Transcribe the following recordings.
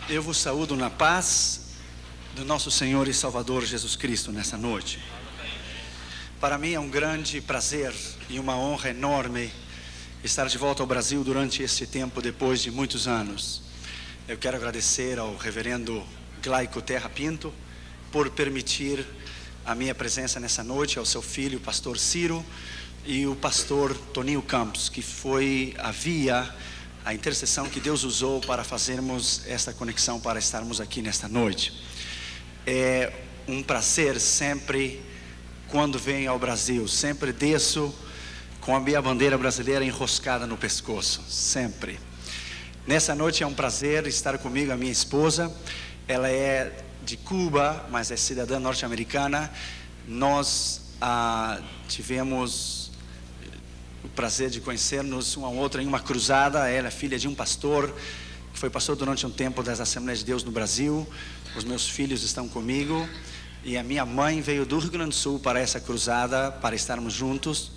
Eu vos saúdo na paz do nosso Senhor e Salvador Jesus Cristo nessa noite. Para mim é um grande prazer e uma honra enorme estar de volta ao Brasil durante este tempo, depois de muitos anos. Eu quero agradecer ao reverendo Glaico Terra Pinto por permitir a minha presença nessa noite, ao seu filho, o pastor Ciro, e o pastor Toninho Campos, que foi a intercessão que Deus usou para fazermos esta conexão, para estarmos aqui nesta noite. É um prazer sempre, quando venho ao Brasil, sempre desço com a minha bandeira brasileira enroscada no pescoço, sempre. Nessa noite é um prazer estar comigo, a minha esposa. Ela é de Cuba, mas é cidadã norte-americana. Nós tivemos o prazer de conhecer-nos uma outra em uma cruzada. Ela é filha de um pastor que foi pastor durante um tempo das Assembleias de Deus no Brasil. Os meus filhos estão comigo e a minha mãe veio do Rio Grande do Sul para essa cruzada, para estarmos juntos.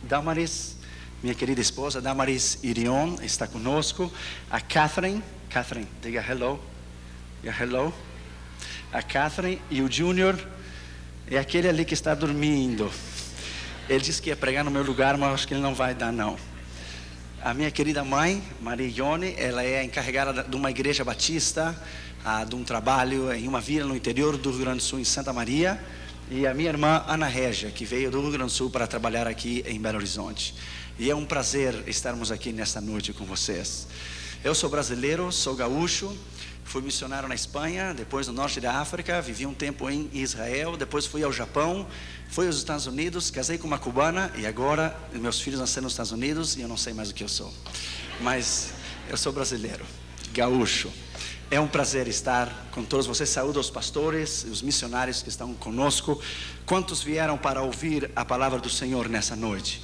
Damaris, minha querida esposa, Damaris Irion, está conosco. A Catherine, diga hello. Diga hello. A Catherine e o Junior é aquele ali que está dormindo. Ele disse que ia pregar no meu lugar, mas acho que ele não vai dar não. A minha querida mãe, Maria Ione, ela é encarregada de uma igreja batista, de um trabalho em uma vila no interior do Rio Grande do Sul, em Santa Maria. E a minha irmã Ana Régia, que veio do Rio Grande do Sul para trabalhar aqui em Belo Horizonte. E é um prazer estarmos aqui nesta noite com vocês. Eu sou brasileiro, sou gaúcho, fui missionário na Espanha, depois no norte da África, vivi um tempo em Israel, depois fui ao Japão, fui aos Estados Unidos, casei com uma cubana e agora meus filhos nasceram nos Estados Unidos e eu não sei mais o que eu sou. Mas eu sou brasileiro, gaúcho. É um prazer estar com todos vocês. Saúdo aos pastores, os missionários que estão conosco. Quantos vieram para ouvir a palavra do Senhor nessa noite?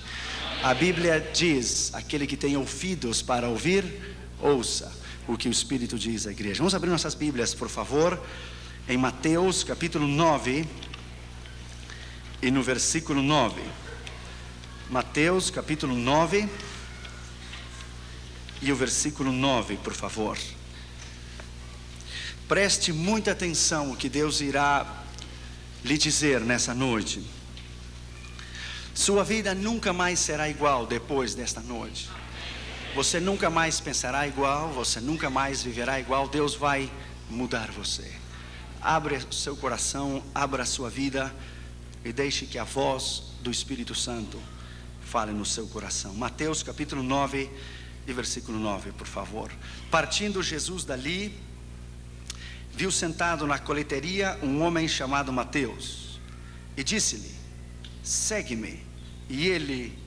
A Bíblia diz: aquele que tem ouvidos para ouvir, ouça o que o Espírito diz à igreja. Vamos abrir nossas Bíblias, por favor, em Mateus capítulo 9 e no versículo 9. Mateus capítulo 9 e o versículo 9, por favor. Preste muita atenção o que Deus irá lhe dizer nessa noite. Sua vida nunca mais será igual depois desta noite. Você nunca mais pensará igual, você nunca mais viverá igual. Deus vai mudar você. Abra o seu coração, abra a sua vida e deixe que a voz do Espírito Santo fale no seu coração. Mateus capítulo 9 e versículo 9, por favor. Partindo Jesus dali, viu sentado na coleteria um homem chamado Mateus e disse-lhe: segue-me. E ele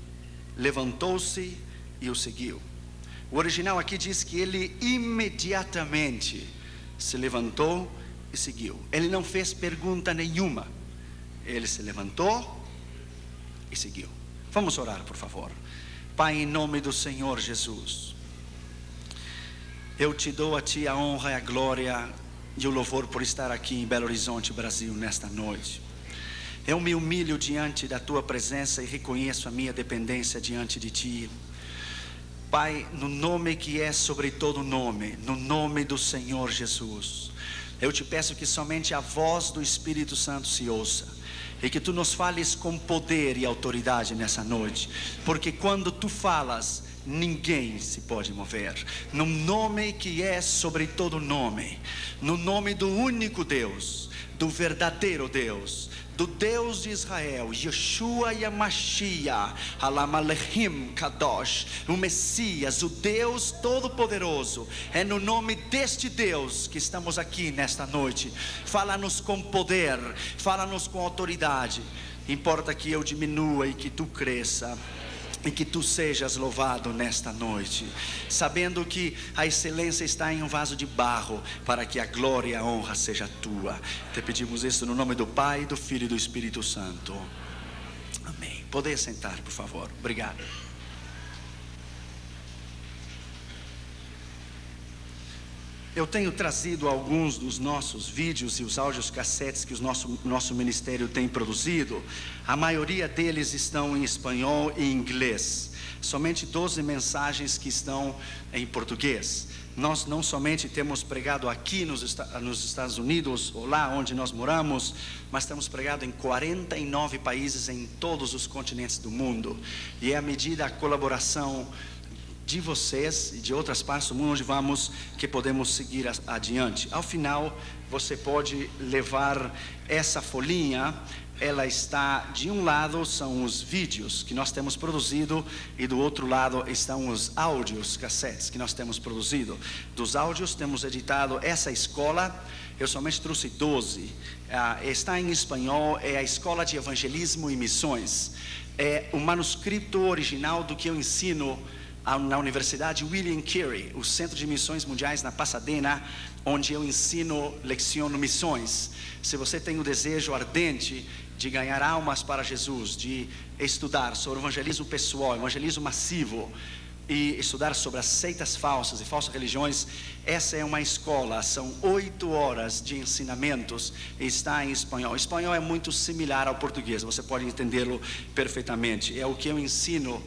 levantou-se e o seguiu. O original aqui diz que ele imediatamente se levantou e seguiu. Ele não fez pergunta nenhuma. Ele se levantou e seguiu. Vamos orar, por favor. Pai, em nome do Senhor Jesus, eu te dou a ti a honra e a glória e o louvor por estar aqui em Belo Horizonte, Brasil, nesta noite. Eu me humilho diante da tua presença e reconheço a minha dependência diante de ti. Pai, no nome que é sobre todo nome, no nome do Senhor Jesus, eu te peço que somente a voz do Espírito Santo se ouça e que tu nos fales com poder e autoridade nessa noite, porque quando tu falas, ninguém se pode mover. No nome que é sobre todo nome, no nome do único Deus, do verdadeiro Deus, do Deus de Israel, Yeshua Yamashia, Alamalechim Kadosh, o Messias, o Deus Todo-Poderoso. É no nome deste Deus que estamos aqui nesta noite. Fala-nos com poder, fala-nos com autoridade. Importa que eu diminua e que tu cresça, e que tu sejas louvado nesta noite, sabendo que a excelência está em um vaso de barro, para que a glória e a honra seja tua. Te pedimos isso no nome do Pai, do Filho e do Espírito Santo. Amém. Poder sentar, por favor. Obrigado. Eu tenho trazido alguns dos nossos vídeos e os áudios cassetes que o nosso ministério tem produzido. A maioria deles estão em espanhol e inglês. Somente 12 mensagens que estão em português. Nós não somente temos pregado aqui nos Estados Unidos, ou lá onde nós moramos, mas temos pregado em 49 países em todos os continentes do mundo. E é à medida da colaboração de vocês e de outras partes do mundo onde vamos, que podemos seguir adiante. Ao final, você pode levar essa folhinha. Ela está, de um lado são os vídeos que nós temos produzido, e do outro lado estão os áudios, cassetes que nós temos produzido. Dos áudios temos editado essa escola, eu somente trouxe 12, está em espanhol, é a Escola de Evangelismo e Missões. É o manuscrito original do que eu ensino na Universidade William Carey, o Centro de Missões Mundiais na Pasadena, onde eu ensino, leciono missões. Se você tem o desejo ardente de ganhar almas para Jesus, de estudar sobre evangelismo pessoal, evangelismo massivo, e estudar sobre as seitas falsas e falsas religiões, essa é uma escola. São 8 horas de ensinamentos e está em espanhol. O espanhol é muito similar ao português, você pode entendê-lo perfeitamente. É o que eu ensino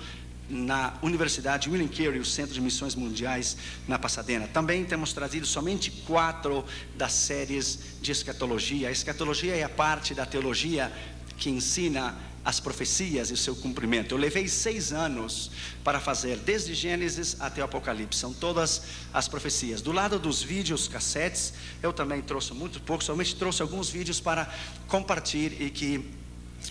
na Universidade William Carey, o Centro de Missões Mundiais na Pasadena. Também temos trazido somente 4 das séries de escatologia. A escatologia é a parte da teologia que ensina as profecias e o seu cumprimento. Eu levei 6 anos para fazer, desde Gênesis até o Apocalipse. São todas as profecias. Do lado dos vídeos, cassetes, eu também trouxe muito pouco, somente trouxe alguns vídeos para compartilhar e que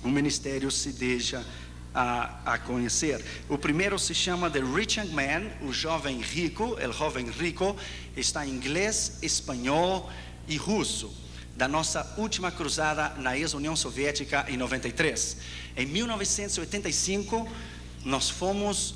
o ministério se deixa a conhecer. O primeiro se chama The Rich Young Man, o jovem rico, el joven rico. Está em inglês, espanhol e russo, da nossa última cruzada na ex-União Soviética em 93. Em 1985, nós fomos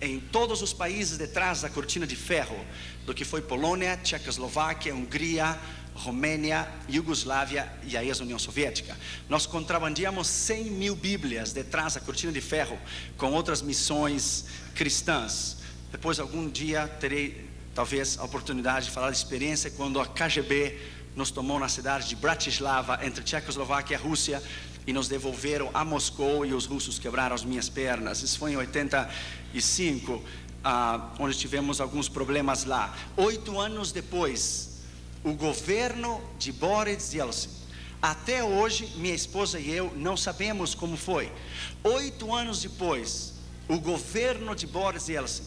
em todos os países detrás da cortina de ferro, do que foi Polônia, Tchecoslováquia, Hungria, Romênia, Iugoslávia e a ex-União Soviética. Nós contrabandeamos 100 mil Bíblias detrás da cortina de ferro, com outras missões cristãs. Depois, algum dia, terei talvez a oportunidade de falar de experiência quando a KGB nos tomou na cidade de Bratislava, entre Tchecoslováquia e Rússia, e nos devolveram a Moscou, e os russos quebraram as minhas pernas. Isso foi em 85, onde tivemos alguns problemas lá. 8 anos depois, o governo de Boris Yeltsin, até hoje minha esposa e eu não sabemos como foi. 8 anos depois, o governo de Boris Yeltsin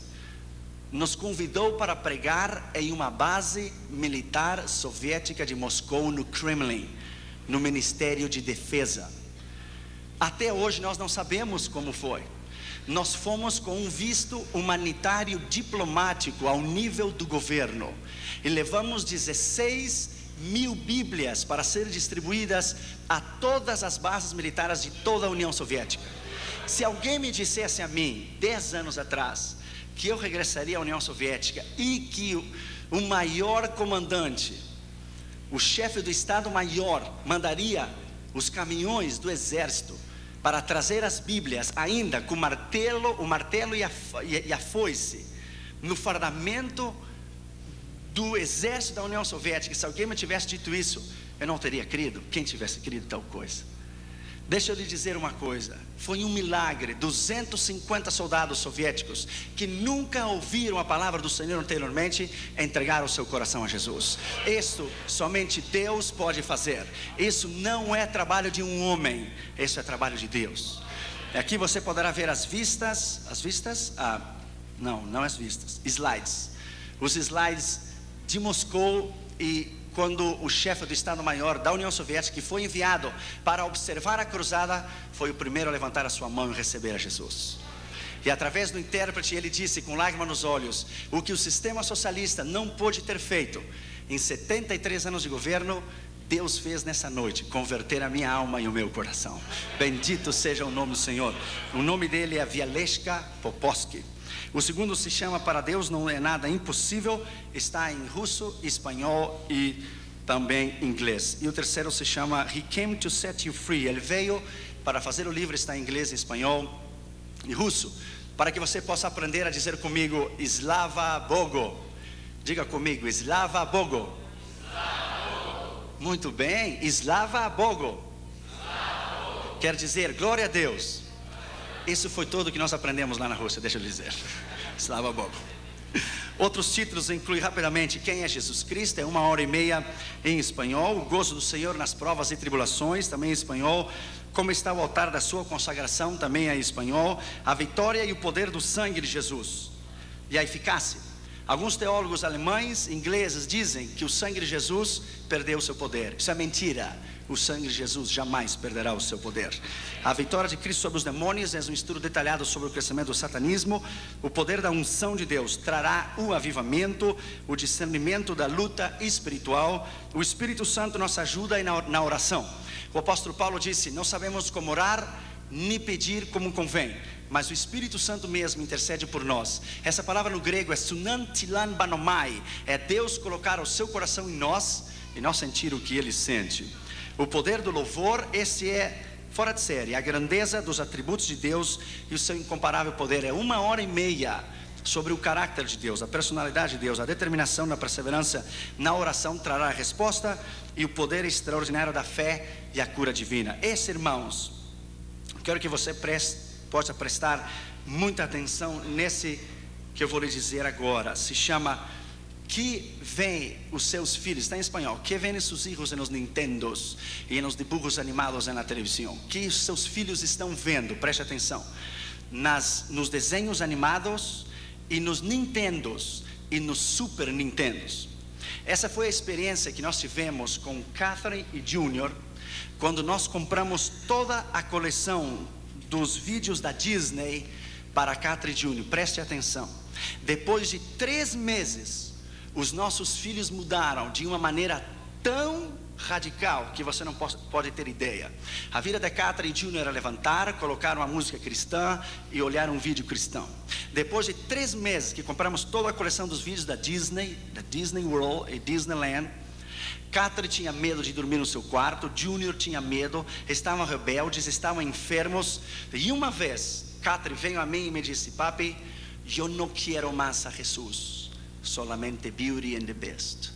nos convidou para pregar em uma base militar soviética de Moscou, no Kremlin, no Ministério de Defesa. Até hoje nós não sabemos como foi. Nós fomos com um visto humanitário diplomático ao nível do governo e levamos 16 mil Bíblias para serem distribuídas a todas as bases militares de toda a União Soviética. Se alguém me dissesse a mim, 10 anos atrás, que eu regressaria à União Soviética e que o maior comandante, o chefe do Estado-Maior, mandaria os caminhões do exército para trazer as Bíblias, ainda com o martelo e a foice, no fardamento do exército da União Soviética, se alguém me tivesse dito isso, eu não teria crido. Quem tivesse crido tal coisa? Deixa eu lhe dizer uma coisa, foi um milagre. 250 soldados soviéticos que nunca ouviram a palavra do Senhor anteriormente entregaram o seu coração a Jesus. Isso somente Deus pode fazer. Isso não é trabalho de um homem, isso é trabalho de Deus. Aqui você poderá ver as vistas, não as vistas, slides. Os slides de Moscou, e quando o chefe do Estado-Maior da União Soviética, que foi enviado para observar a cruzada, foi o primeiro a levantar a sua mão e receber a Jesus. E através do intérprete ele disse com lágrimas nos olhos, o que o sistema socialista não pôde ter feito em 73 anos de governo, Deus fez nessa noite, converter a minha alma e o meu coração. Bendito seja o nome do Senhor. O nome dele é Vialeshka Popovsky. O segundo se chama Para Deus Não É Nada Impossível, está em russo, espanhol e também inglês. E o terceiro se chama He Came to Set You Free. Ele veio para fazer o livro, está em inglês, espanhol e russo, para que você possa aprender a dizer comigo Slava Bogo. Diga comigo, Slava Bogo. Muito bem, Slava Bogo. Quer dizer, glória a Deus. Isso foi tudo que nós aprendemos lá na Rússia, deixa eu dizer. Slava Bogo. Outros títulos incluem rapidamente: Quem é Jesus Cristo? É 1h30 em espanhol. O gozo do Senhor nas provas e tribulações, também em espanhol. Como está o altar da sua consagração, também é em espanhol. A vitória e o poder do sangue de Jesus e a eficácia. Alguns teólogos alemães, ingleses, dizem que o sangue de Jesus perdeu o seu poder. Isso é mentira. O sangue de Jesus jamais perderá o seu poder. A vitória de Cristo sobre os demônios é um estudo detalhado sobre o crescimento do satanismo. O poder da unção de Deus trará o avivamento, o discernimento da luta espiritual. O Espírito Santo nos ajuda na oração. O apóstolo Paulo disse: não sabemos como orar, nem pedir como convém, mas o Espírito Santo mesmo intercede por nós. Essa palavra no grego é sunantilan banomai. É Deus colocar o seu coração em nós e nós sentir o que Ele sente. O poder do louvor, esse é fora de série. A grandeza dos atributos de Deus e o seu incomparável poder. É 1h30 sobre o caráter de Deus, a personalidade de Deus. A determinação na perseverança na oração trará a resposta e o poder extraordinário da fé e a cura divina. Esse, irmãos, quero que você possa prestar muita atenção nesse que eu vou lhe dizer agora. Se chama Que vem os seus filhos, está em espanhol. Que vem seus filhos nos Nintendos e nos dibujos animados na televisão. Que os seus filhos estão vendo, preste atenção, nos desenhos animados e nos Nintendos e nos Super Nintendos. Essa foi a experiência que nós tivemos com Catherine e Junior quando nós compramos toda a coleção dos vídeos da Disney para Catherine e Junior. Preste atenção. Depois de 3 meses, os nossos filhos mudaram de uma maneira tão radical que você não pode ter ideia. A vida da Catherine e Junior era levantar, colocar uma música cristã e olhar um vídeo cristão. Depois de 3 meses que compramos toda a coleção dos vídeos da Disney World e Disneyland, Catherine tinha medo de dormir no seu quarto, Junior tinha medo, estavam rebeldes, estavam enfermos. E uma vez, Catherine veio a mim e me disse: papi, eu não quero mais a Jesus, solamente Beauty and the Beast.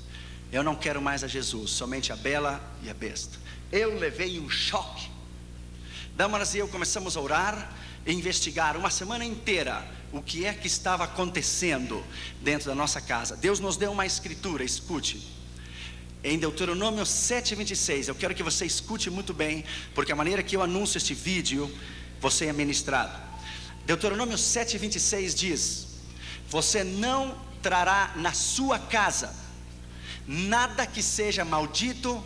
Eu não quero mais a Jesus, somente a Bela e a Besta. Eu levei um choque. Damaras e eu começamos a orar e investigar uma semana inteira o que é que estava acontecendo dentro da nossa casa. Deus nos deu uma escritura, escute. Em Deuteronômio 7:26, eu quero que você escute muito bem, porque a maneira que eu anuncio este vídeo, você é ministrado. Deuteronômio 7:26 diz: você não trará na sua casa nada que seja maldito,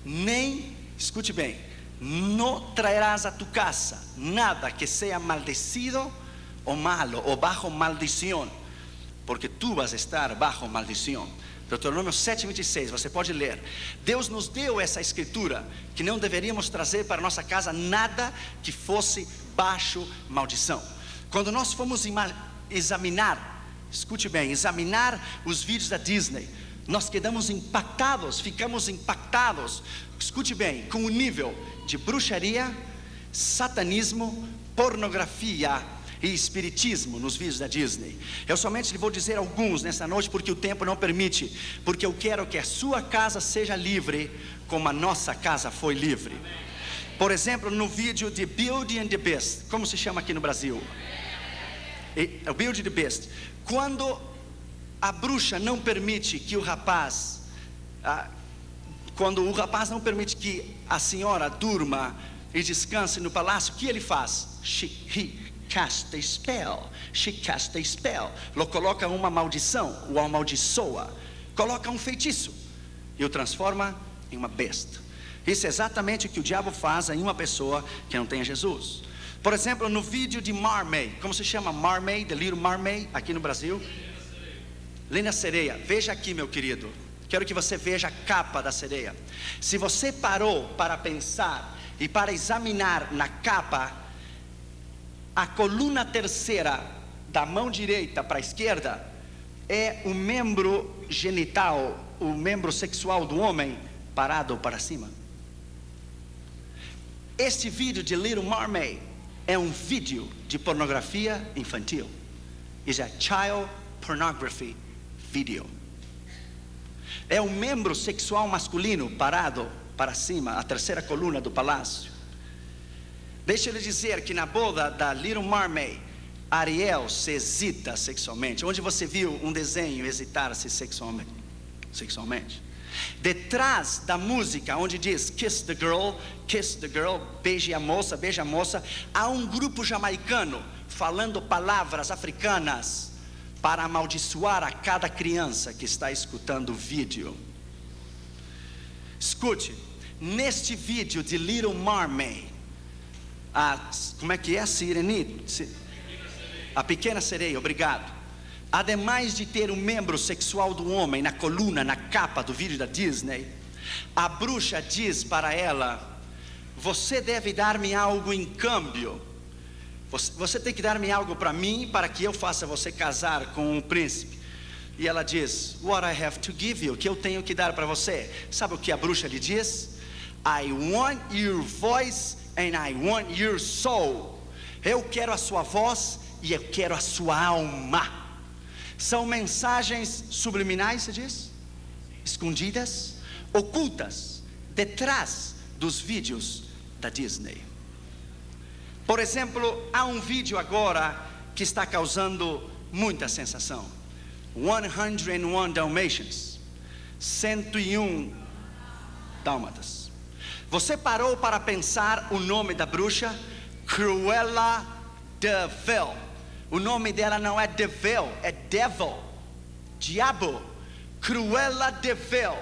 nem, escute bem, não traerás a tu casa nada que seja maldecido ou malo, ou bajo maldição, porque tu vas estar bajo maldição. Deuteronômio 7:26, você pode ler. Deus nos deu essa escritura, que não deveríamos trazer para nossa casa nada que fosse baixo maldição. Quando nós fomos examinar, escute bem, examinar os vídeos da Disney, nós ficamos impactados, escute bem, com o nível de bruxaria, satanismo, pornografia e espiritismo nos vídeos da Disney. Eu somente lhe vou dizer alguns nessa noite, porque o tempo não permite, porque eu quero que a sua casa seja livre, como a nossa casa foi livre. Por exemplo, no vídeo de Beauty and the Beast, como se chama aqui no Brasil? O Beauty and the Beast. Quando a bruxa não permite que o rapaz, quando o rapaz não permite que a senhora durma e descanse no palácio, o que ele faz? He cast a spell. She cast a spell. Lo coloca uma maldição, o amaldiçoa, coloca um feitiço e o transforma em uma besta. Isso é exatamente o que o diabo faz em uma pessoa que não tem Jesus. Por exemplo, no vídeo de Mermaid, como se chama? Mermaid, The Little Mermaid, aqui no Brasil. Linda Sereia. Veja aqui, meu querido, quero que você veja a capa da sereia. Se você parou para pensar e para examinar na capa, a coluna terceira da mão direita para a esquerda é o membro genital, o membro sexual do homem parado para cima. Este vídeo de Little Mermaid é um vídeo de pornografia infantil. Is a child pornography video. É um membro sexual masculino parado para cima, a terceira coluna do palácio. Deixa eu lhe dizer que na boda da Little Mermaid, Ariel se excita sexualmente? Onde você viu um desenho excitar-se sexualmente? Detrás da música onde diz kiss the girl, beije a moça, há um grupo jamaicano falando palavras africanas para amaldiçoar a cada criança que está escutando o vídeo. Escute, neste vídeo de Little Mermaid, como é que é? A Pequena Sereia, obrigado. Ademais de ter um membro sexual do homem na coluna, na capa do vídeo da Disney, a bruxa diz para ela: você deve dar-me algo em câmbio. Você tem que dar-me algo para mim, para que eu faça você casar com um príncipe. E ela diz: what I have to give you, que eu tenho que dar para você. Sabe o que a bruxa lhe diz? I want your voice and I want your soul. Eu quero a sua voz e eu quero a sua alma. São mensagens subliminais, se diz? Escondidas, ocultas, detrás dos vídeos da Disney. Por exemplo, há um vídeo agora que está causando muita sensação. 101 Dalmatians, 101 Dálmatas. Você parou para pensar o nome da bruxa? Cruella de Vil. O nome dela não é de Vil, é Devil, diabo. Cruella de Vil.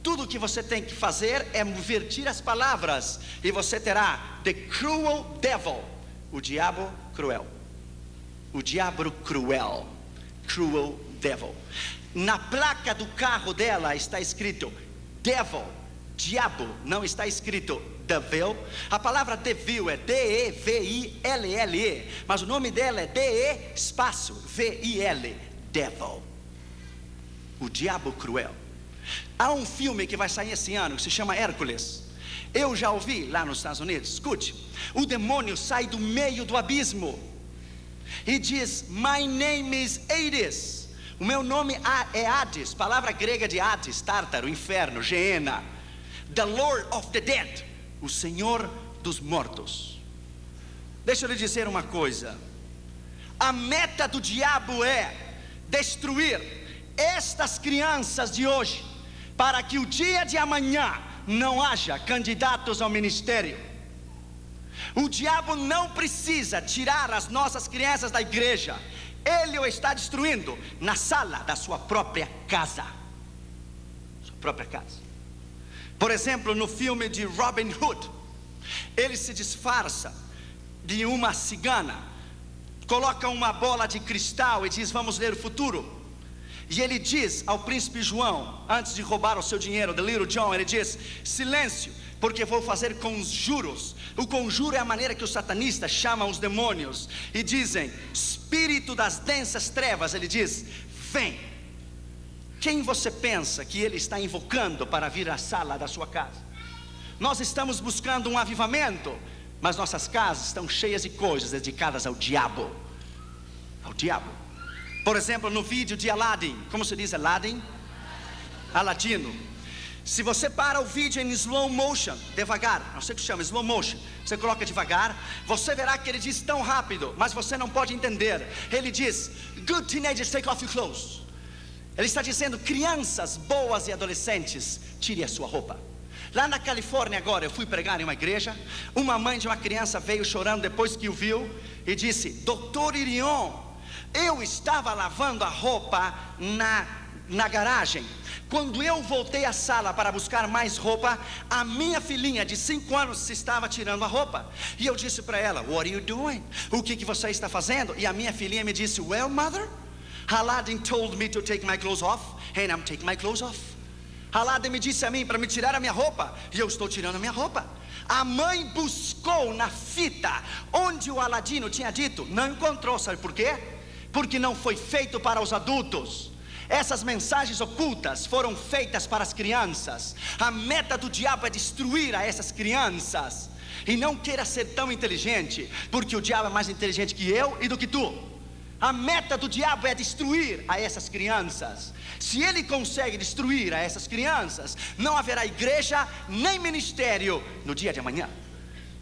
Tudo que você tem que fazer é invertir as palavras e você terá The Cruel Devil, o diabo cruel. O diabo cruel, Cruel Devil. Na placa do carro dela está escrito Devil, diabo, não está escrito Devil. A palavra devil é D-E-V-I-L-L-E, mas o nome dela é D-E espaço V-I-L, Devil, o diabo cruel. Há um filme que vai sair esse ano que se chama Hércules. Eu já ouvi lá nos Estados Unidos. Escute, o demônio sai do meio do abismo e diz: my name is Hades. O meu nome é Hades, palavra grega de Hades, Tártaro, inferno, Geena. The Lord of the Dead, o Senhor dos mortos. Deixa eu lhe dizer uma coisa: a meta do diabo é destruir estas crianças de hoje, para que o dia de amanhã não haja candidatos ao ministério. O diabo não precisa tirar as nossas crianças da igreja, ele o está destruindo na sala da sua própria casa. Sua própria casa. Por exemplo, no filme de Robin Hood, ele se disfarça de uma cigana, coloca uma bola de cristal e diz: vamos ler o futuro. E ele diz ao príncipe João, antes de roubar o seu dinheiro, the little John, ele diz: silêncio, porque vou fazer conjuros. O conjuro é a maneira que os satanistas chamam os demônios e dizem: espírito das densas trevas, ele diz: vem. Quem você pensa que ele está invocando para vir à sala da sua casa? Nós estamos buscando um avivamento, mas nossas casas estão cheias de coisas dedicadas ao diabo. Ao diabo. Por exemplo, no vídeo de Aladdin, como se diz Aladdin? Aladino. Se você para o vídeo em slow motion, devagar, não sei o que chama, slow motion, você coloca devagar, você verá que ele diz tão rápido, mas você não pode entender. Ele diz: good teenagers, take off your clothes. Ele está dizendo: crianças boas e adolescentes, tire a sua roupa. Lá na Califórnia agora, eu fui pregar em uma igreja. Uma mãe de uma criança veio chorando depois que o viu e disse: Dr. Irion, eu estava lavando a roupa na garagem. Quando eu voltei à sala para buscar mais roupa, a minha filhinha de 5 anos estava tirando a roupa. E eu disse para ela: what are you doing? O que você está fazendo? E a minha filhinha me disse: well, mother, Aladdin told me to take my clothes off, and I'm taking my clothes off. Aladdin me disse a mim para me tirar a minha roupa, e eu estou tirando a minha roupa. A mãe buscou na fita onde o Aladino tinha dito, não encontrou. Sabe por quê? Porque não foi feito para os adultos. Essas mensagens ocultas foram feitas para as crianças. A meta do diabo é destruir a essas crianças. E não queira ser tão inteligente, porque o diabo é mais inteligente que eu e do que tu. A meta do diabo é destruir a essas crianças. Se ele consegue destruir a essas crianças, não haverá igreja nem ministério no dia de amanhã.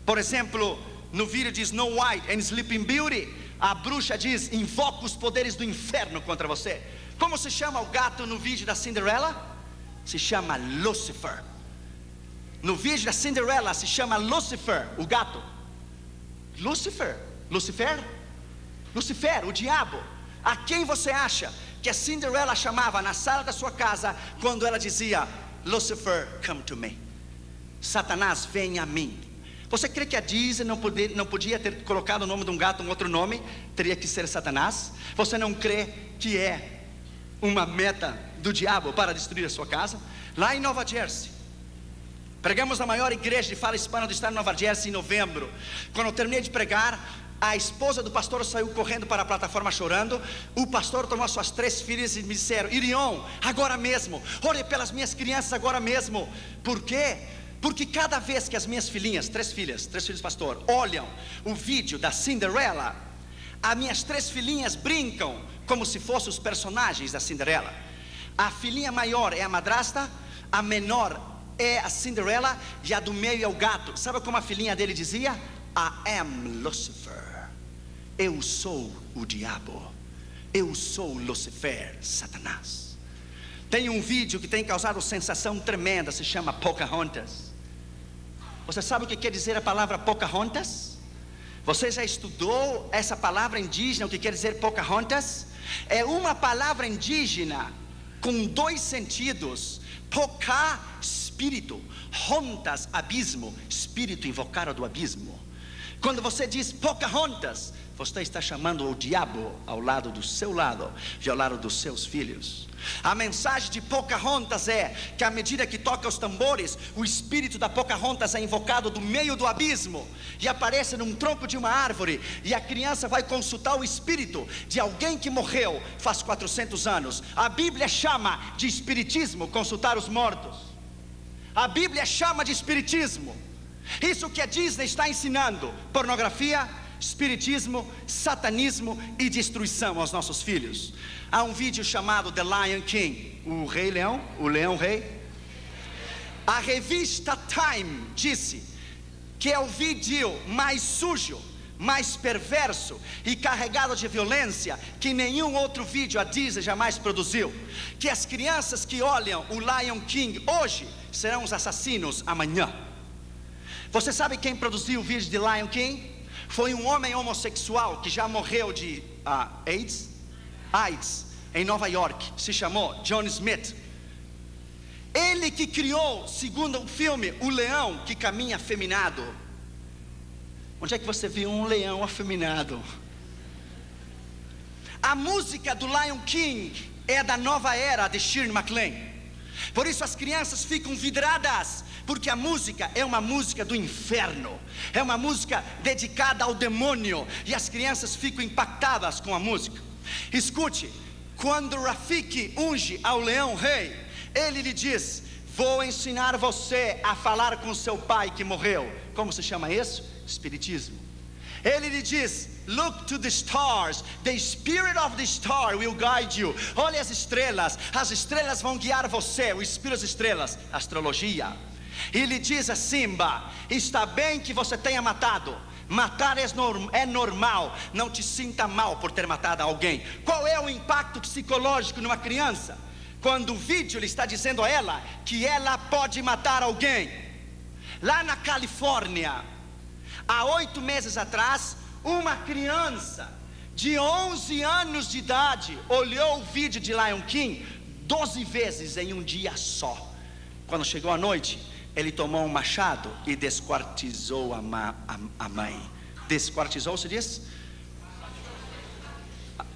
Por exemplo, no vídeo de Snow White and Sleeping Beauty, a bruxa diz: invoca os poderes do inferno contra você. Como se chama o gato no vídeo da Cinderela? Se chama Lucifer. No vídeo da Cinderela se chama Lucifer, o gato. Lucifer, o diabo. A quem você acha que a Cinderela chamava na sala da sua casa quando ela dizia: Lucifer, come to me? Satanás, vem a mim. Você crê que a Disney não podia ter colocado o nome de um gato um outro nome? Teria que ser Satanás? Você não crê que é uma meta do diabo para destruir a sua casa? Lá em Nova Jersey, pregamos na maior igreja de fala hispana do estado de Nova Jersey em novembro. Quando eu terminei de pregar, a esposa do pastor saiu correndo para a plataforma chorando. O pastor tomou suas 3 filhas e me disseram: Irion, agora mesmo, ore pelas minhas crianças agora mesmo. Por quê? Porque cada vez que as minhas filhinhas, 3 filhos pastor, olham o vídeo da Cinderela, as minhas 3 filhinhas brincam como se fossem os personagens da Cinderela. A filhinha maior é a madrasta, a menor é a Cinderela e a do meio é o gato. Sabe como a filhinha dele dizia? I am Lucifer. Eu sou o diabo. Eu sou Lucifer, Satanás. Tem um vídeo que tem causado sensação tremenda, se chama Pocahontas. Você sabe o que quer dizer a palavra Pocahontas? Você já estudou essa palavra indígena, o que quer dizer Pocahontas? É uma palavra indígena com 2 sentidos. Poca, espírito. Hontas, abismo. Espírito invocado do abismo. Quando você diz Pocahontas, você está chamando o diabo ao lado do seu lado e ao lado dos seus filhos. A mensagem de Pocahontas é que à medida que toca os tambores, o espírito da Pocahontas é invocado do meio do abismo e aparece num tronco de uma árvore, e a criança vai consultar o espírito de alguém que morreu faz 400 anos. A Bíblia chama de espiritismo consultar os mortos. A Bíblia chama de espiritismo. Isso que a Disney está ensinando: pornografia, espiritismo, satanismo e destruição aos nossos filhos. Há um vídeo chamado The Lion King, o Rei Leão, o Leão Rei. A revista Time disse que é o vídeo mais sujo, mais perverso e carregado de violência que nenhum outro vídeo a Disney jamais produziu. Que as crianças que olham o Lion King hoje serão os assassinos amanhã. Você sabe quem produziu o vídeo de Lion King? Foi um homem homossexual que já morreu de AIDS em Nova York. Se chamou John Smith. Ele que criou, segundo o filme, o leão que caminha afeminado. Onde é que você viu um leão afeminado? A música do Lion King é da nova era de Shirley MacLaine. Por isso as crianças ficam vidradas, porque a música é uma música do inferno, é uma música dedicada ao demônio, e as crianças ficam impactadas com a música. Escute, quando Rafiki unge ao leão rei, ele lhe diz: vou ensinar você a falar com seu pai que morreu. Como se chama isso? Espiritismo. Ele lhe diz: look to the stars, the spirit of the star will guide you. Olhe as estrelas vão guiar você. O espírito das estrelas, astrologia. E lhe diz a Simba: está bem que você tenha matado. Matar é normal. Não te sinta mal por ter matado alguém. Qual é o impacto psicológico numa criança? Quando o vídeo lhe está dizendo a ela que ela pode matar alguém. Lá na Califórnia, há 8 meses atrás, uma criança de 11 anos de idade olhou o vídeo de Lion King 12 vezes em um dia só. Quando chegou a noite, ele tomou um machado e desquartizou a mãe. Desquartizou, se diz?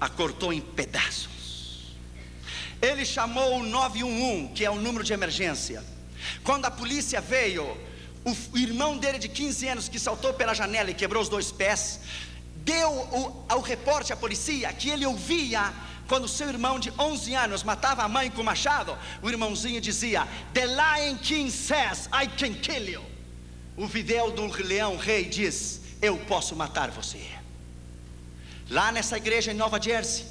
A cortou em pedaços. Ele chamou o 911, que é o número de emergência. Quando a polícia veio, o irmão dele de 15 anos, que saltou pela janela e quebrou os 2 pés, deu ao repórter à polícia que ele ouvia quando seu irmão de 11 anos matava a mãe com machado. O irmãozinho dizia: The Lion King says I can kill you. O vídeo do leão rei diz: eu posso matar você. Lá nessa igreja em Nova Jersey,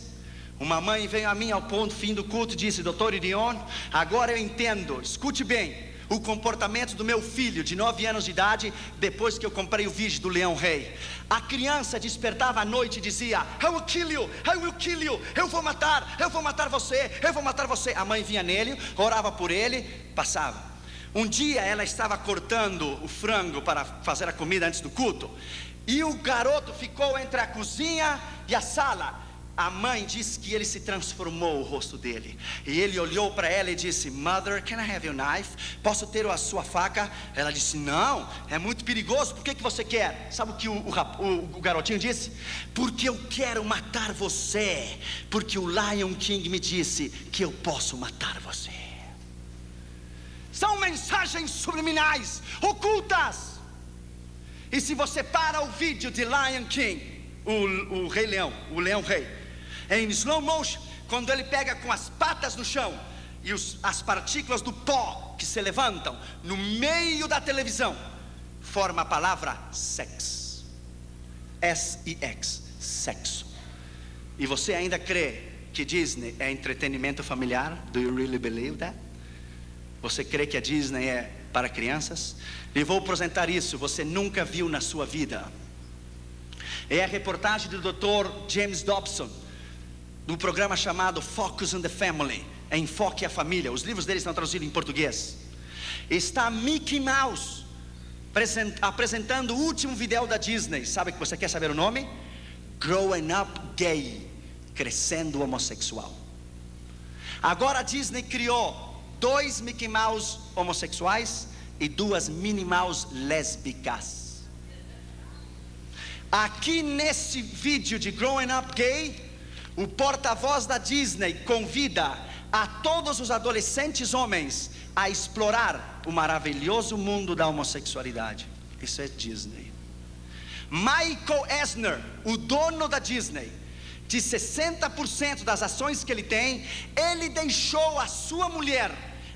uma mãe veio a mim ao fim do culto e disse: Dr. Irion, agora eu entendo, escute bem, o comportamento do meu filho de 9 anos de idade, depois que eu comprei o vídeo do Leão Rei. A criança despertava à noite e dizia: I will kill you, I will kill you. Eu vou matar você, eu vou matar você. A mãe vinha nele, orava por ele, passava. Um dia ela estava cortando o frango para fazer a comida antes do culto, e o garoto ficou entre a cozinha e a sala. A mãe disse que ele se transformou o rosto dele, e ele olhou para ela e disse: Mother, can I have your knife? Posso ter a sua faca? Ela disse: não, é muito perigoso. Por que você quer? Sabe o que o garotinho disse? Porque eu quero matar você, porque o Lion King me disse que eu posso matar você. São mensagens subliminais, ocultas. E se você para o vídeo de Lion King, o Rei Leão, o Leão Rei, em slow motion, quando ele pega com as patas no chão e as partículas do pó que se levantam no meio da televisão, forma a palavra sex, S-E-X, sexo. E você ainda crê que Disney é entretenimento familiar? Do you really believe that? Você crê que a Disney é para crianças? E vou apresentar isso, você nunca viu na sua vida. É a reportagem do Dr. James Dobson, do programa chamado Focus on the Family, Enfoque a Família. Os livros dele estão traduzidos em português. Está Mickey Mouse apresentando o último vídeo da Disney. Sabe que você quer saber o nome? Growing Up Gay, Crescendo Homossexual. Agora a Disney criou 2 Mickey Mouse homossexuais e 2 Minnie Mouse lésbicas. Aqui nesse vídeo de Growing Up Gay, o porta-voz da Disney convida a todos os adolescentes homens a explorar o maravilhoso mundo da homossexualidade. Isso é Disney. Michael Eisner, o dono da Disney, de 60% das ações que ele tem, ele deixou a sua mulher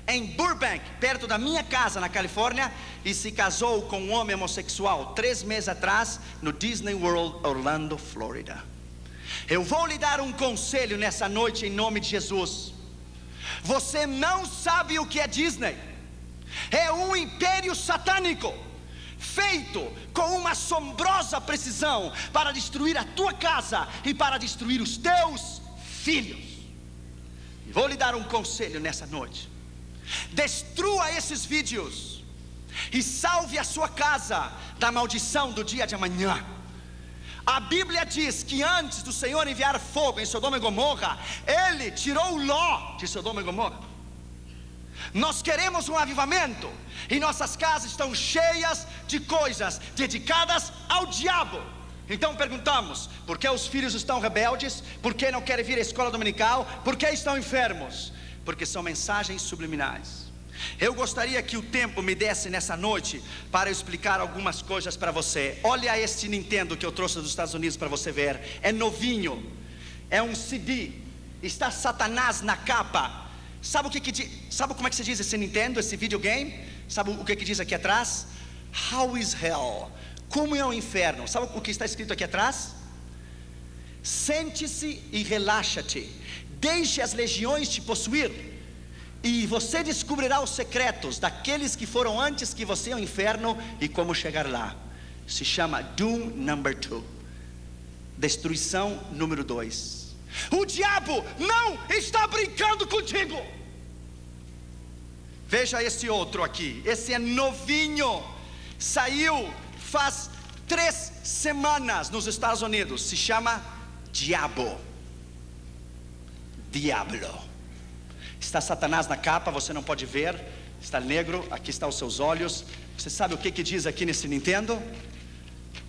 em Burbank, perto da minha casa na Califórnia, e se casou com um homem homossexual 3 meses atrás no Disney World, Orlando, Flórida. Eu vou lhe dar um conselho nessa noite em nome de Jesus. Você não sabe o que é Disney. É um império satânico, feito com uma assombrosa precisão para destruir a tua casa e para destruir os teus filhos. E vou lhe dar um conselho nessa noite: destrua esses vídeos e salve a sua casa da maldição do dia de amanhã. A Bíblia diz que antes do Senhor enviar fogo em Sodoma e Gomorra, Ele tirou Ló de Sodoma e Gomorra. Nós queremos um avivamento, e nossas casas estão cheias de coisas dedicadas ao diabo. Então perguntamos: por que os filhos estão rebeldes? Por que não querem vir à escola dominical? Por que estão enfermos? Porque são mensagens subliminais. Eu gostaria que o tempo me desse nessa noite para explicar algumas coisas para você. Olha este Nintendo que eu trouxe dos Estados Unidos para você ver. É novinho, é um CD, está Satanás na capa. Sabe como é que se diz esse Nintendo, esse videogame? Sabe o que diz aqui atrás? How is hell? Como é o inferno? Sabe o que está escrito aqui atrás? Sente-se e relaxa-te, deixe as legiões te possuir, e você descobrirá os secretos daqueles que foram antes que você ao inferno e como chegar lá. Se chama Doom Number 2, destruição número 2. O diabo não está brincando contigo. Veja esse outro aqui, esse é novinho, saiu faz 3 semanas nos Estados Unidos, se chama Diablo. Está Satanás na capa, você não pode ver, está negro, aqui estão os seus olhos. Você sabe o que diz aqui nesse Nintendo?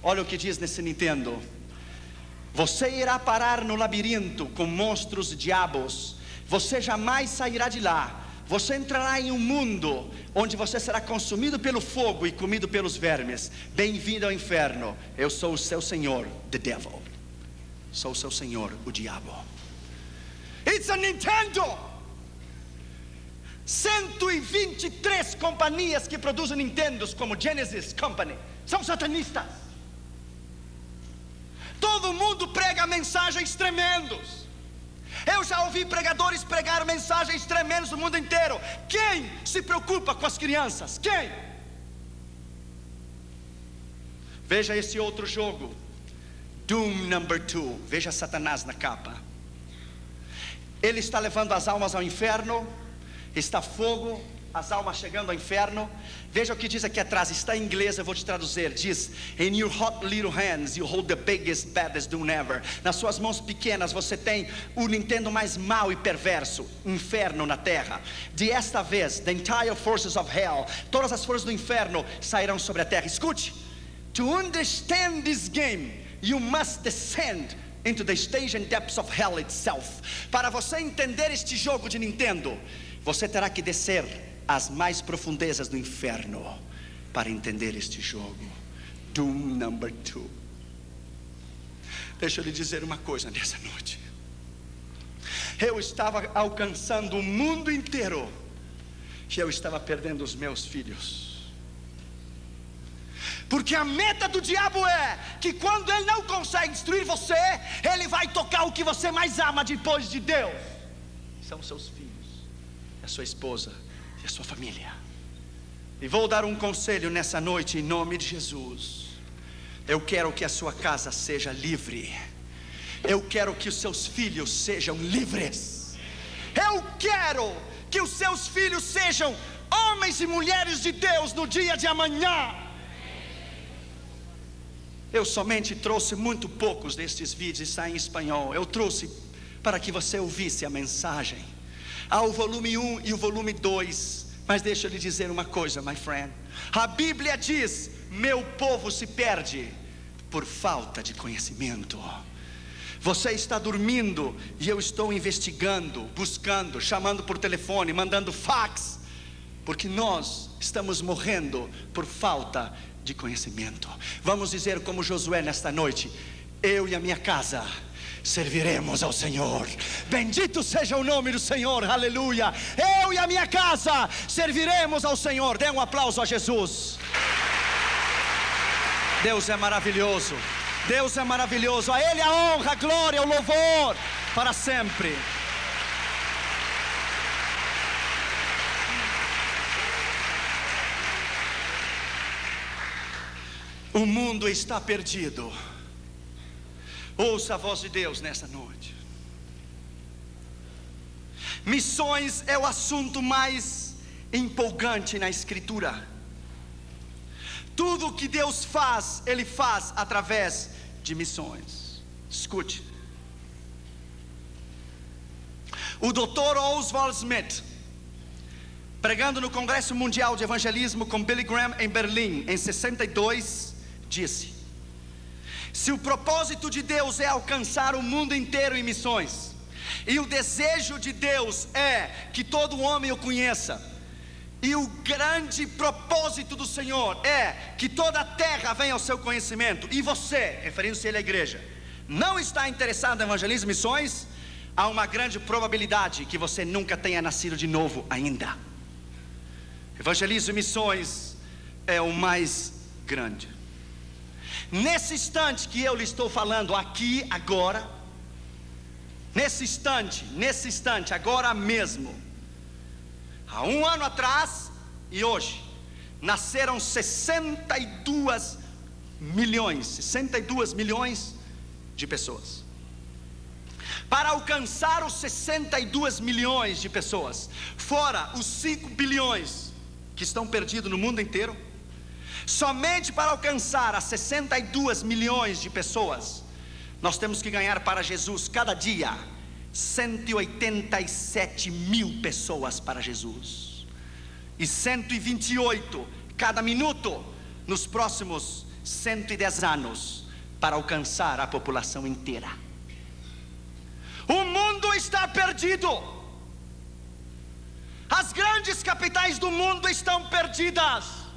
Olha o que diz nesse Nintendo: você irá parar no labirinto com monstros e diabos, você jamais sairá de lá. Você entrará em um mundo onde você será consumido pelo fogo e comido pelos vermes. Bem-vindo ao inferno. Eu sou o seu senhor, the devil. Sou o seu senhor, o diabo. It's a Nintendo. 123 companhias que produzem Nintendos, como Genesis Company, são satanistas. Todo mundo prega mensagens tremendos. Eu já ouvi pregadores pregar mensagens tremendas no mundo inteiro. Quem se preocupa com as crianças? Quem? Veja esse outro jogo, Doom Number 2. Veja Satanás na capa. Ele está levando as almas ao inferno. Está fogo, as almas chegando ao inferno. Veja o que diz aqui atrás, está em inglês, eu vou te traduzir. Diz: In your hot little hands you hold the biggest, baddest doom ever. Nas suas mãos pequenas você tem o Nintendo mais mau e perverso, inferno na terra. De esta vez, the entire forces of hell, todas as forças do inferno sairão sobre a terra. Escute: To understand this game, you must descend into the stage and depths of hell itself. Para você entender este jogo de Nintendo, você terá que descer às mais profundezas do inferno para entender este jogo. Doom Number 2. Deixa eu lhe dizer uma coisa nessa noite. Eu estava alcançando o mundo inteiro e eu estava perdendo os meus filhos. Porque a meta do diabo é que quando ele não consegue destruir você, ele vai tocar o que você mais ama depois de Deus. São seus filhos, a sua esposa e a sua família. E vou dar um conselho nessa noite em nome de Jesus. Eu quero que a sua casa seja livre. Eu quero que os seus filhos sejam livres. Eu quero que os seus filhos sejam homens e mulheres de Deus no dia de amanhã. Eu somente trouxe muito poucos destes vídeos, está em espanhol. Eu trouxe para que você ouvisse a mensagem. Há o volume 1 e o volume 2. Mas deixa eu lhe dizer uma coisa, my friend. A Bíblia diz: meu povo se perde por falta de conhecimento. Você está dormindo e eu estou investigando, buscando, chamando por telefone, mandando fax, porque nós estamos morrendo por falta de conhecimento. Vamos dizer como Josué nesta noite: eu e a minha casa serviremos ao Senhor. Bendito seja o nome do Senhor, aleluia. Eu e a minha casa serviremos ao Senhor. Dê um aplauso a Jesus. Deus é maravilhoso. Deus é maravilhoso. A Ele a honra, a glória, o louvor para sempre. O mundo está perdido. Ouça a voz de Deus nessa noite. Missões é o assunto mais empolgante na Escritura. Tudo que Deus faz, Ele faz através de missões. Escute. O Dr. Oswald Smith, pregando no Congresso Mundial de Evangelismo com Billy Graham em Berlim em 62, disse: se o propósito de Deus é alcançar o mundo inteiro em missões, e o desejo de Deus é que todo homem o conheça, e o grande propósito do Senhor é que toda a terra venha ao seu conhecimento, e você, referindo-se a ele à igreja, não está interessado em evangelismo e missões, há uma grande probabilidade que você nunca tenha nascido de novo ainda. Evangelismo e missões é o mais grande. Nesse instante que eu lhe estou falando aqui, agora, nesse instante, agora mesmo, há um ano atrás e hoje, nasceram 62 milhões de pessoas. Para alcançar os 62 milhões de pessoas, fora os 5 bilhões que estão perdidos no mundo inteiro, somente para alcançar as 62 milhões de pessoas, nós temos que ganhar para Jesus cada dia 187 mil pessoas para Jesus, e 128 cada minuto nos próximos 110 anos, para alcançar a população inteira. O mundo está perdido. As grandes capitais do mundo estão perdidas.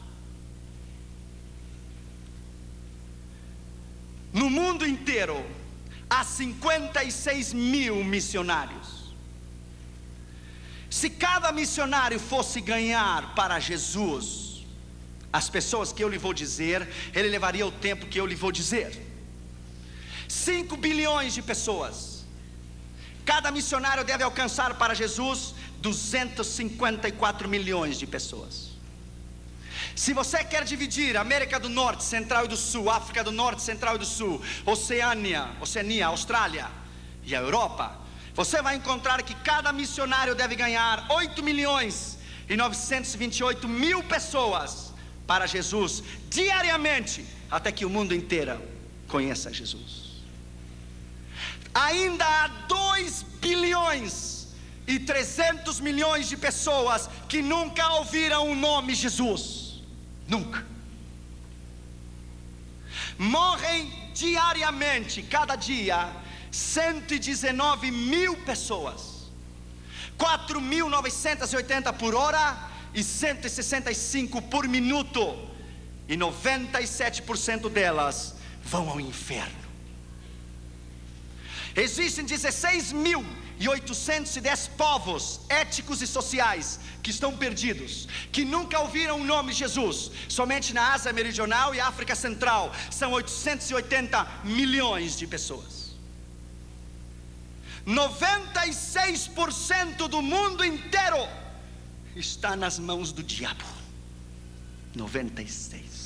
No mundo inteiro há 56 mil missionários. Se cada missionário fosse ganhar para Jesus as pessoas que eu lhe vou dizer, ele levaria o tempo que eu lhe vou dizer. 5 bilhões de pessoas, Cada missionário deve alcançar para Jesus 254 milhões de pessoas. Se você quer dividir América do Norte, Central e do Sul, África do Norte, Central e do Sul, Oceania, Austrália e a Europa, você vai encontrar que cada missionário deve ganhar 8.928.000 pessoas para Jesus diariamente, até que o mundo inteiro conheça Jesus. Ainda há 2.300.000.000 de pessoas que nunca ouviram o nome Jesus. Nunca. Morrem diariamente, cada dia, 119.000 pessoas, 4.980 por hora e 165 por minuto, e 97% delas vão ao inferno. Existem 16.810 povos étnicos e sociais que estão perdidos, que nunca ouviram o nome de Jesus. Somente na Ásia Meridional e África Central são 880 milhões de pessoas. 96% do mundo inteiro está nas mãos do diabo. 96%.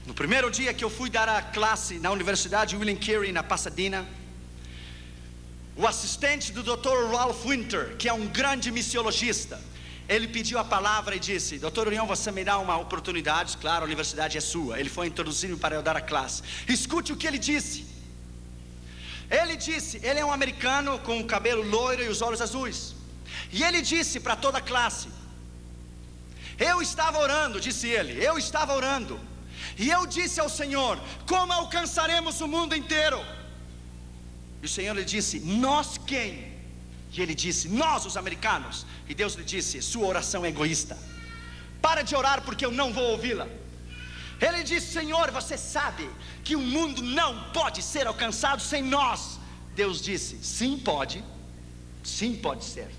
No primeiro dia que eu fui dar a classe na Universidade William Carey, na Pasadena, o assistente do Dr. Ralph Winter, que é um grande missiologista, ele pediu a palavra e disse: Dr. Urião, você me dá uma oportunidade? Claro, a universidade é sua. Ele foi introduzir-me para eu dar a classe. Escute o que ele disse. Ele disse, ele é um americano com o cabelo loiro e os olhos azuis, e ele disse para toda a classe: eu estava orando, disse ele, eu estava orando, e eu disse ao Senhor: como alcançaremos o mundo inteiro? E o Senhor lhe disse: nós quem? E ele disse: nós, os americanos. E Deus lhe disse: sua oração é egoísta, para de orar porque eu não vou ouvi-la. Ele disse: Senhor, você sabe que o mundo não pode ser alcançado sem nós. Deus disse: sim pode ser.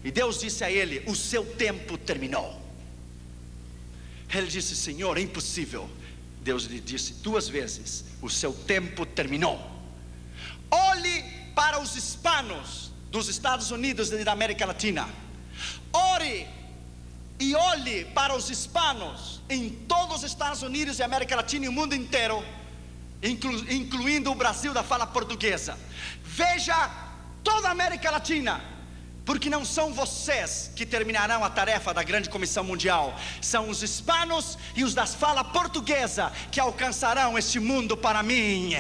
E Deus disse a ele: o seu tempo terminou. Ele disse: Senhor, é impossível. Deus lhe disse 2 vezes: o seu tempo terminou. Olhe para os hispanos dos Estados Unidos e da América Latina. Ore e olhe para os hispanos em todos os Estados Unidos e América Latina e o mundo inteiro, incluindo o Brasil da fala portuguesa. Veja toda a América Latina, porque não são vocês que terminarão a tarefa da grande comissão mundial. São os hispanos e os da fala portuguesa que alcançarão este mundo para mim.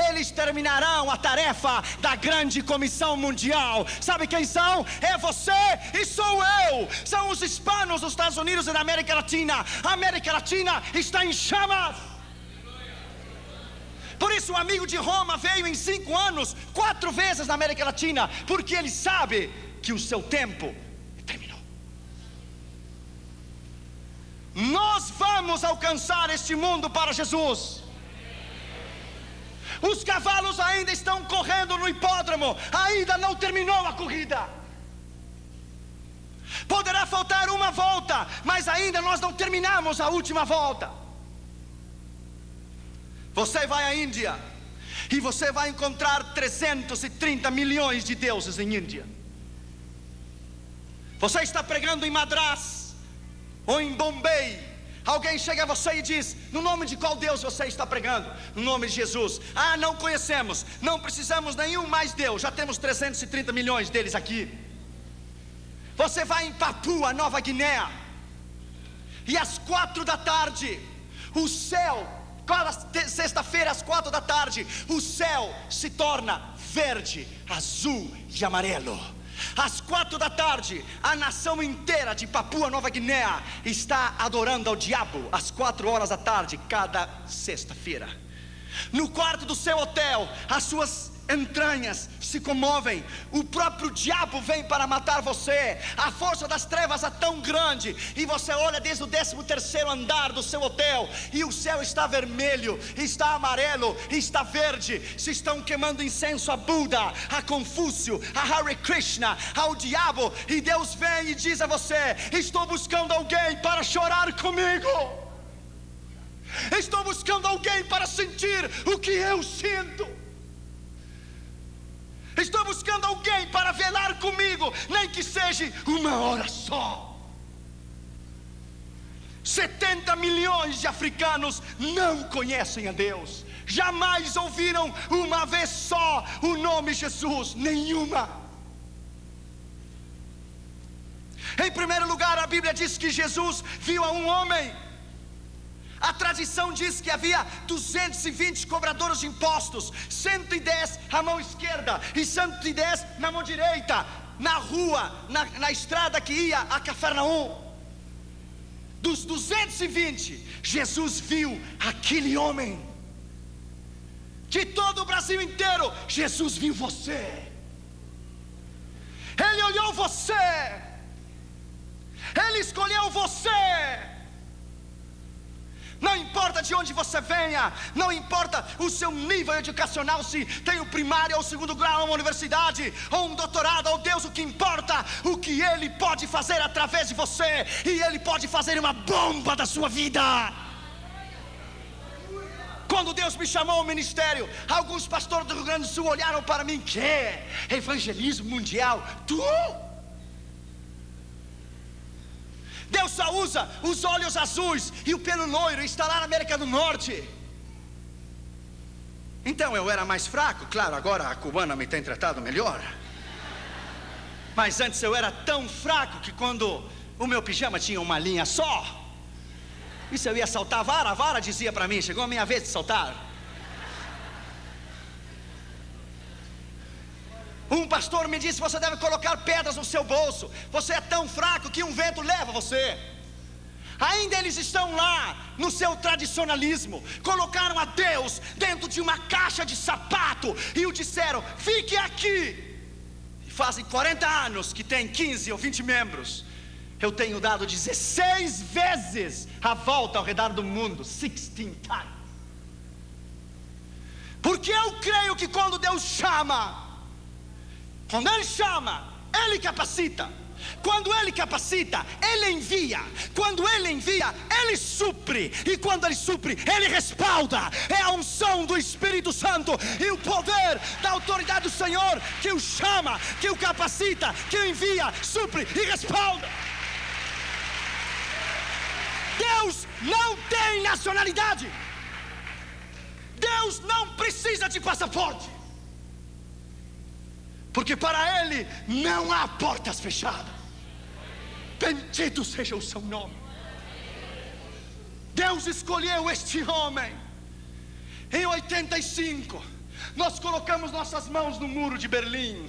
Eles terminarão a tarefa da grande comissão mundial. Sabe quem são? É você e sou eu. São os hispanos dos Estados Unidos e da América Latina. A América Latina está em chamas. Por isso o amigo de Roma veio em 5 anos 4 vezes na América Latina, porque ele sabe que o seu tempo terminou. Nós vamos alcançar este mundo para Jesus. Os cavalos ainda estão correndo no hipódromo, ainda não terminou a corrida. Poderá faltar uma volta, mas ainda nós não terminamos a última volta. Você vai à Índia e você vai encontrar 330 milhões de deuses em Índia. Você está pregando em Madras ou em Bombay, alguém chega a você e diz: no nome de qual Deus você está pregando? No nome de Jesus. Ah, não conhecemos, não precisamos nenhum mais Deus, já temos 330 milhões deles aqui. Você vai em Papua Nova Guiné, e às 4 da tarde, o céu, cada sexta-feira às 4 da tarde, o céu se torna verde, azul e amarelo. Às 4 da tarde, a nação inteira de Papua Nova Guiné está adorando ao diabo, às 4 horas da tarde, cada sexta-feira. No quarto do seu hotel, as suas entranhas se comovem. O próprio diabo vem para matar você. A força das trevas é tão grande, e você olha desde o 13º andar do seu hotel, e o céu está vermelho, está amarelo, está verde. Se estão queimando incenso a Buda, a Confúcio, a Hare Krishna, ao diabo. E Deus vem e diz a você: estou buscando alguém para chorar comigo. Estou buscando alguém para sentir o que eu sinto. Estou buscando alguém para velar comigo, nem que seja uma hora só. 70 milhões de africanos não conhecem a Deus, jamais ouviram uma vez só o nome Jesus, nenhuma. Em primeiro lugar, a Bíblia diz que Jesus viu a um homem. A tradição diz que havia 220 cobradores de impostos, 110 à mão esquerda e 110 na mão direita, na rua, na estrada que ia a Cafarnaum. Dos 220, Jesus viu aquele homem. De todo o Brasil inteiro, Jesus viu você. Ele olhou você. Ele escolheu você. Não importa de onde você venha, não importa o seu nível educacional, se tem o primário ou o segundo grau, uma universidade ou um doutorado, ou Deus, o que importa, o que Ele pode fazer através de você, e Ele pode fazer uma bomba da sua vida. Quando Deus me chamou ao ministério, alguns pastores do Rio Grande do Sul olharam para mim: que evangelismo mundial? Tu? Deus só usa os olhos azuis e o pelo loiro, está lá na América do Norte. Então eu era mais fraco, claro, agora a cubana me tem tratado melhor. Mas antes eu era tão fraco que quando o meu pijama tinha uma linha só, e se eu ia saltar a vara dizia para mim: chegou a minha vez de saltar. Um pastor me disse: você deve colocar pedras no seu bolso, você é tão fraco que um vento leva você. Ainda eles estão lá no seu tradicionalismo, colocaram a Deus dentro de uma caixa de sapato e o disseram: fique aqui. E fazem 40 anos que tem 15 ou 20 membros. Eu tenho dado 16 vezes a volta ao redor do mundo, 16 times. Porque eu creio que quando Deus chama, quando Ele chama, Ele capacita. Quando Ele capacita, Ele envia. Quando Ele envia, Ele supre. E quando Ele supre, Ele respalda. É a unção do Espírito Santo e o poder da autoridade do Senhor que o chama, que o capacita, que o envia, supre e respalda. Deus não tem nacionalidade. Deus não precisa de passaporte. Porque para Ele não há portas fechadas. Bendito seja o seu nome. Deus escolheu este homem. Em 85, nós colocamos nossas mãos no muro de Berlim.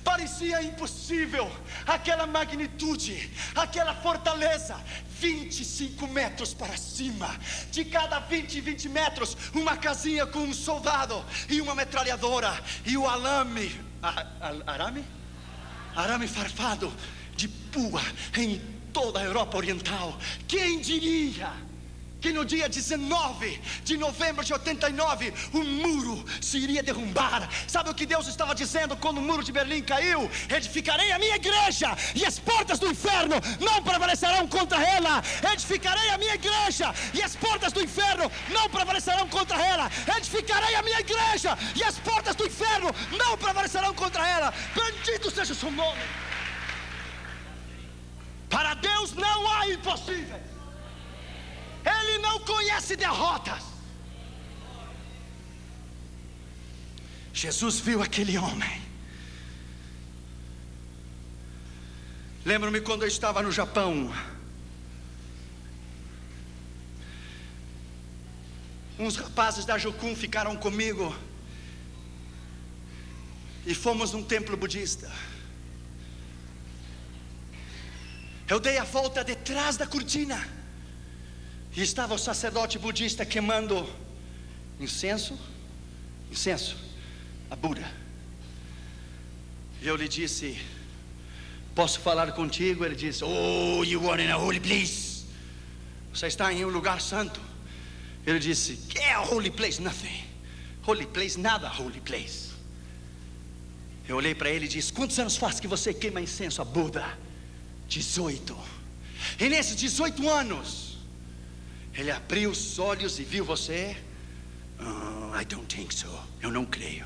Parecia impossível, aquela magnitude, aquela fortaleza, 25 metros para cima. De cada 20 metros, uma casinha com um soldado e uma metralhadora. E o arame farpado de pua em toda a Europa Oriental. Quem diria que no dia 19 de novembro de 89 o muro se iria derrubar? Sabe o que Deus estava dizendo quando o muro de Berlim caiu? Edificarei a minha igreja e as portas do inferno não prevalecerão contra ela. Edificarei a minha igreja e as portas do inferno não prevalecerão contra ela. Edificarei a minha igreja e as portas do inferno não prevalecerão contra ela. Bendito seja o seu nome. Para Deus não há impossível. Ele não conhece derrotas. Jesus viu aquele homem. Lembro-me quando eu estava no Japão. Uns rapazes da Jokun ficaram comigo e fomos num templo budista. Eu dei a volta detrás da cortina e estava o sacerdote budista queimando incenso a Buda. E eu lhe disse: posso falar contigo? Ele disse: oh, you are in a holy place. Você está em um lugar santo. Ele disse: que é a holy place? Nothing. Holy place, nada holy place. Eu olhei para ele e disse: quantos anos faz que você queima incenso a Buda? 18. E nesses 18 anos ele abriu os olhos e viu você. Oh, I don't think so. Eu não creio.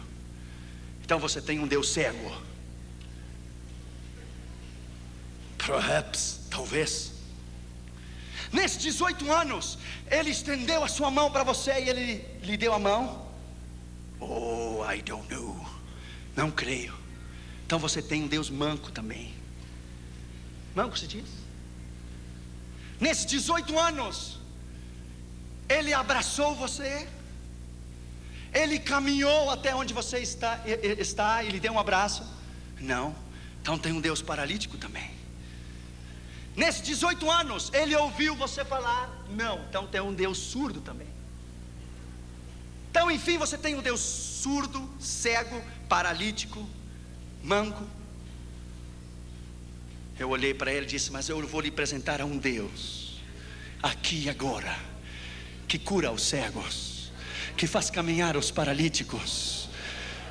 Então você tem um Deus cego. Perhaps, talvez. Nesses 18 anos, Ele estendeu a sua mão para você e Ele lhe deu a mão? Oh, I don't know. Não creio. Então você tem um Deus manco também. Manco se diz? Nesses 18 anos, Ele abraçou você? Ele caminhou até onde você está e lhe deu um abraço? Não. Então tem um Deus paralítico também. Nesses 18 anos, Ele ouviu você falar? Não. Então tem um Deus surdo também. Então enfim, você tem um Deus surdo, cego, paralítico, manco. Eu olhei para ele e disse: mas eu vou lhe apresentar a um Deus, aqui e agora, que cura os cegos, que faz caminhar os paralíticos.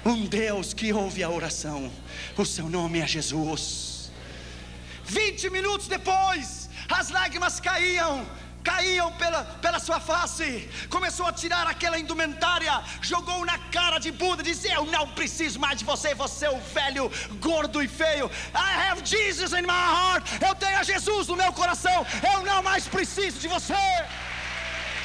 Um Deus que ouve a oração. O seu nome é Jesus. 20 minutos depois, as lágrimas caíam pela sua face. Começou a tirar aquela indumentária, jogou na cara de Buda, disse: eu não preciso mais de você, você é o velho, gordo e feio. I have Jesus in my heart. Eu tenho a Jesus no meu coração. Eu não mais preciso de você.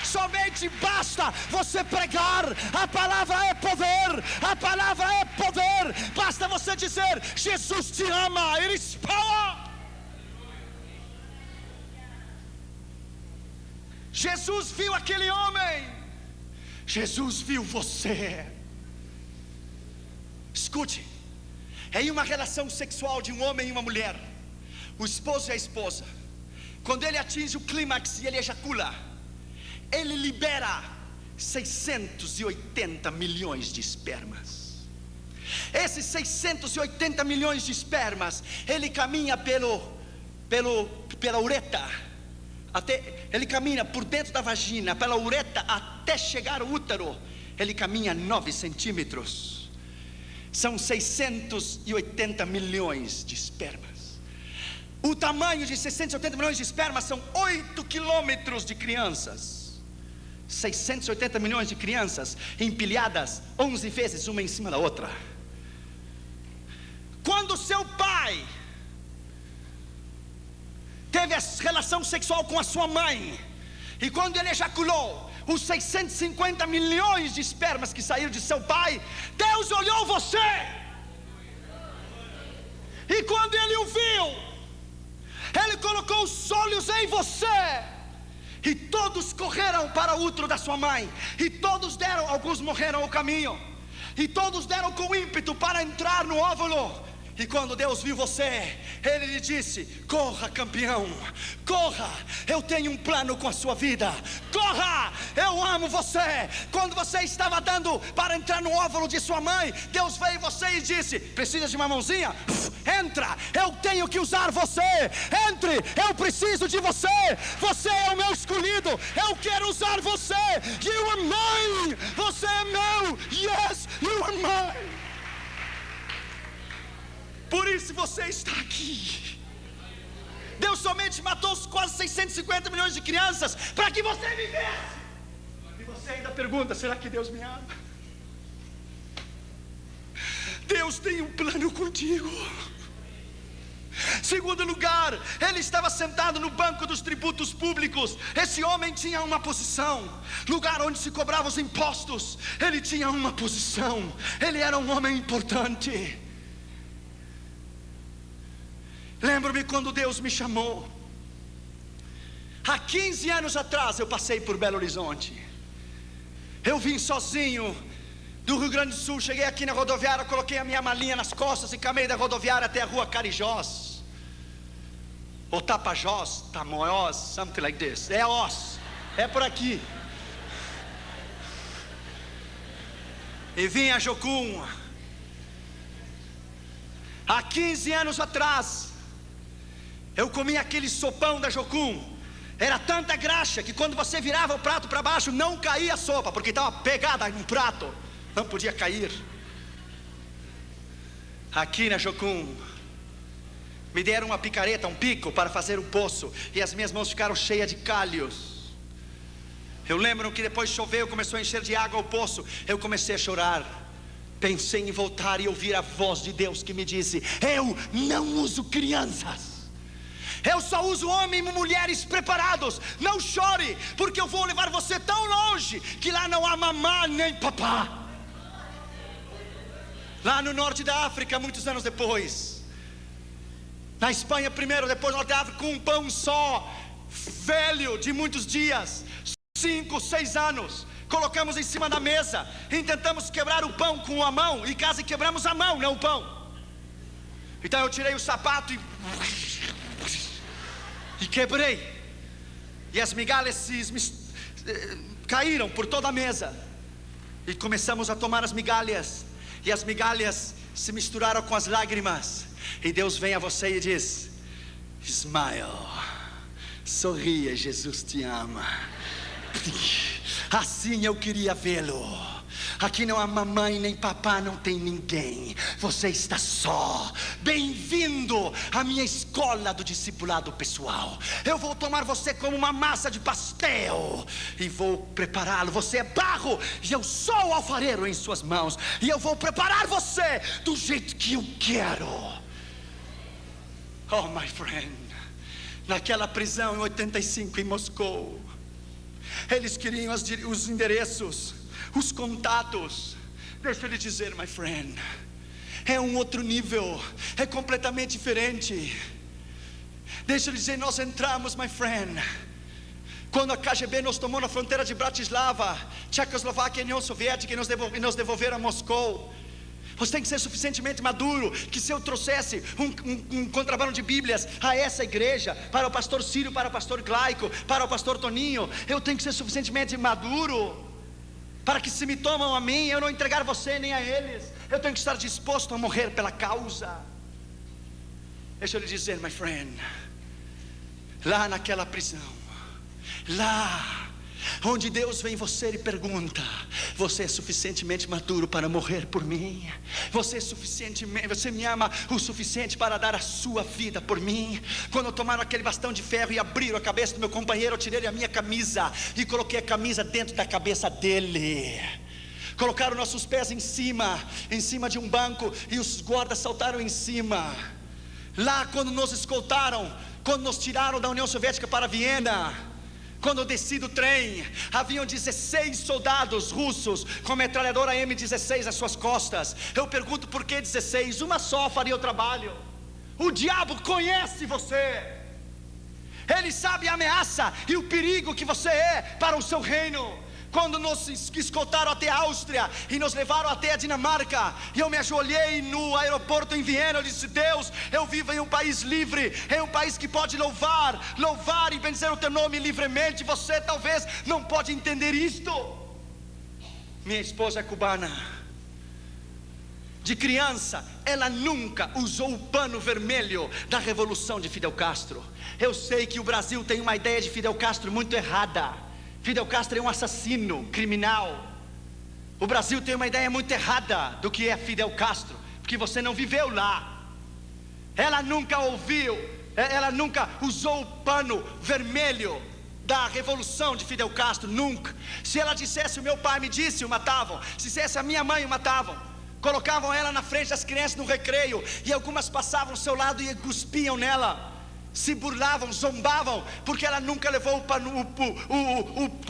Somente basta você pregar. A palavra é poder. A palavra é poder. Basta você dizer: Jesus te ama. It is power. Jesus viu aquele homem. Jesus viu você. Escute, em uma relação sexual de um homem e uma mulher, o esposo e a esposa, quando ele atinge o clímax e ele ejacula, ele libera 680 milhões de espermas. Esses 680 milhões de espermas, ele caminha pela uretra. Ele caminha por dentro da vagina, pela uretra, até chegar ao útero. Ele caminha 9 centímetros. São 680 milhões de espermas. O tamanho de 680 milhões de espermas são 8 quilômetros de crianças. 680 milhões de crianças empilhadas 11 vezes uma em cima da outra. Quando seu pai teve relação sexual com a sua mãe, e quando ele ejaculou, os 650 milhões de espermas que saíram de seu pai, Deus olhou você, e quando ele o viu, ele colocou os olhos em você, e todos correram para o útero da sua mãe, e todos deram, alguns morreram ao caminho, e todos deram com ímpeto para entrar no óvulo. E quando Deus viu você, Ele lhe disse: corra, campeão, corra, eu tenho um plano com a sua vida. Corra, eu amo você. Quando você estava dando para entrar no óvulo de sua mãe, Deus veio em você e disse: precisa de uma mãozinha? Entra, eu tenho que usar você. Entre, eu preciso de você. Você é o meu escolhido, eu quero usar você. You are mine, você é meu. Yes, you are mine. Por isso você está aqui. Deus somente matou os quase 650 milhões de crianças para que você vivesse. E você ainda pergunta: será que Deus me ama? Deus tem um plano contigo. Segundo lugar, ele estava sentado no banco dos tributos públicos. Esse homem tinha uma posição, lugar onde se cobravam os impostos. Ele tinha uma posição, ele era um homem importante. Lembro-me quando Deus me chamou. Há 15 anos atrás eu passei por Belo Horizonte. Eu vim sozinho do Rio Grande do Sul. Cheguei aqui na rodoviária, coloquei a minha malinha nas costas e caminhei da rodoviária até a rua Carijós, ou Tapajós, Tamoiós, something like this. É Os, é por aqui. E vim a Jocum. Há 15 anos atrás eu comi aquele sopão da Jocum. Era tanta graxa que quando você virava o prato para baixo, não caía a sopa, porque estava pegada no prato, não podia cair. Aqui na Jocum me deram uma picareta, um pico para fazer um poço, e as minhas mãos ficaram cheias de calhos. Eu lembro que depois choveu, começou a encher de água o poço. Eu comecei a chorar. pensei em voltar e ouvir a voz de Deus que me disse: eu não uso crianças, eu só uso homens e mulheres preparados. Não chore, porque eu vou levar você tão longe que lá não há mamá nem papá. Lá no norte da África, muitos anos depois, na Espanha primeiro, depois no norte da África, com um pão só, velho, de muitos dias, 5, 6 anos, colocamos em cima da mesa e tentamos quebrar o pão com a mão, e quase quebramos a mão, não o pão. Então eu tirei o sapato e quebrei, e as migalhas caíram por toda a mesa, e começamos a tomar as migalhas, e as migalhas se misturaram com as lágrimas, e Deus vem a você e diz: smile, sorria, Jesus te ama. Assim eu queria vê-lo. Aqui não há mamãe nem papá, não tem ninguém, você está só. Bem-vindo à minha escola do discipulado pessoal. Eu vou tomar você como uma massa de pastel e vou prepará-lo. Você é barro e eu sou o alfareiro em suas mãos, e eu vou preparar você do jeito que eu quero. Oh, my friend, naquela prisão em 85 em Moscou, eles queriam os endereços, os contatos. Deixa eu lhe dizer, my friend, é um outro nível, é completamente diferente. Deixa eu lhe dizer, nós entramos, my friend, quando a KGB nos tomou na fronteira de Bratislava, Tchecoslováquia e União Soviética, e nos devolveram a Moscou. Você tem que ser suficientemente maduro, que se eu trouxesse um contrabando de Bíblias a essa igreja, para o pastor Círio, para o pastor Glaico, para o pastor Toninho, eu tenho que ser suficientemente maduro, para que se me tomam a mim, eu não entregar você nem a eles. Eu tenho que estar disposto a morrer pela causa. Deixa eu lhe dizer, my friend, lá naquela prisão, lá onde Deus vem você e pergunta: você é suficientemente maduro para morrer por mim? Você me ama o suficiente para dar a sua vida por mim? Quando tomaram aquele bastão de ferro e abriram a cabeça do meu companheiro, eu tirei a minha camisa e coloquei a camisa dentro da cabeça dele. Colocaram nossos pés em cima de um banco, e os guardas saltaram em cima. Lá quando nos escoltaram, quando nos tiraram da União Soviética para Viena, quando eu desci do trem, haviam 16 soldados russos com metralhadora M16 às suas costas. Eu pergunto, por que 16? Uma só faria o trabalho. O diabo conhece você, ele sabe a ameaça e o perigo que você é para o seu reino. Quando nos escoltaram até a Áustria e nos levaram até a Dinamarca, e eu me ajoelhei no aeroporto em Viena, eu disse: Deus, eu vivo em um país livre, em um país que pode louvar e benzer o teu nome livremente. Você talvez não pode entender isto. Minha esposa é cubana. De criança, ela nunca usou o pano vermelho da revolução de Fidel Castro. Eu sei que o Brasil tem uma ideia de Fidel Castro muito errada. Fidel Castro é um assassino, criminal. O Brasil tem uma ideia muito errada do que é Fidel Castro, porque você não viveu lá. Ela nunca usou o pano vermelho da revolução de Fidel Castro, nunca. Se ela dissesse, o meu pai me disse, o matavam. Se dissesse, a minha mãe, o matavam. Colocavam ela na frente das crianças no recreio, e algumas passavam ao seu lado e cuspiam nela, se burlavam, zombavam, porque ela nunca levou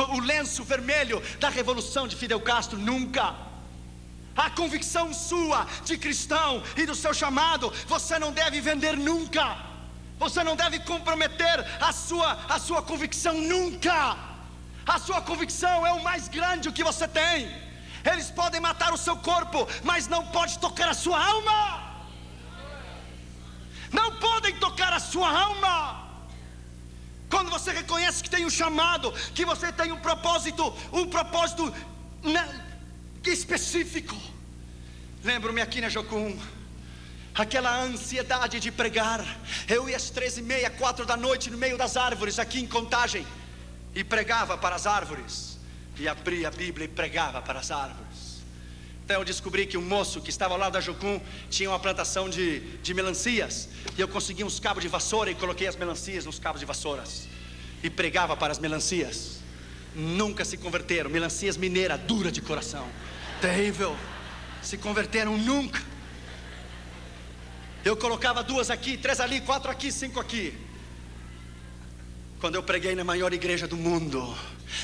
o lenço vermelho da revolução de Fidel Castro, nunca. A convicção sua de cristão e do seu chamado, você não deve vender nunca. Você não deve comprometer a sua convicção nunca. A sua convicção é o mais grande que você tem. Eles podem matar o seu corpo, mas não pode tocar a sua alma. Não podem tocar a sua alma. Quando você reconhece que tem um chamado, que você tem um propósito específico. Lembro-me aqui na Jocum, aquela ansiedade de pregar. Eu ia às 13h30, 4 da noite, no meio das árvores, aqui em Contagem, e pregava para as árvores, e abria a Bíblia e pregava para as árvores. Então eu descobri que um moço que estava ao lado da Jocum tinha uma plantação de melancias, e eu consegui uns cabos de vassoura e coloquei as melancias nos cabos de vassouras e pregava para as melancias. Nunca se converteram. Melancias mineira, dura de coração, terrível. se converteram nunca. Eu colocava 2 aqui, 3 ali, 4 aqui, 5 aqui. Quando eu preguei na maior igreja do mundo,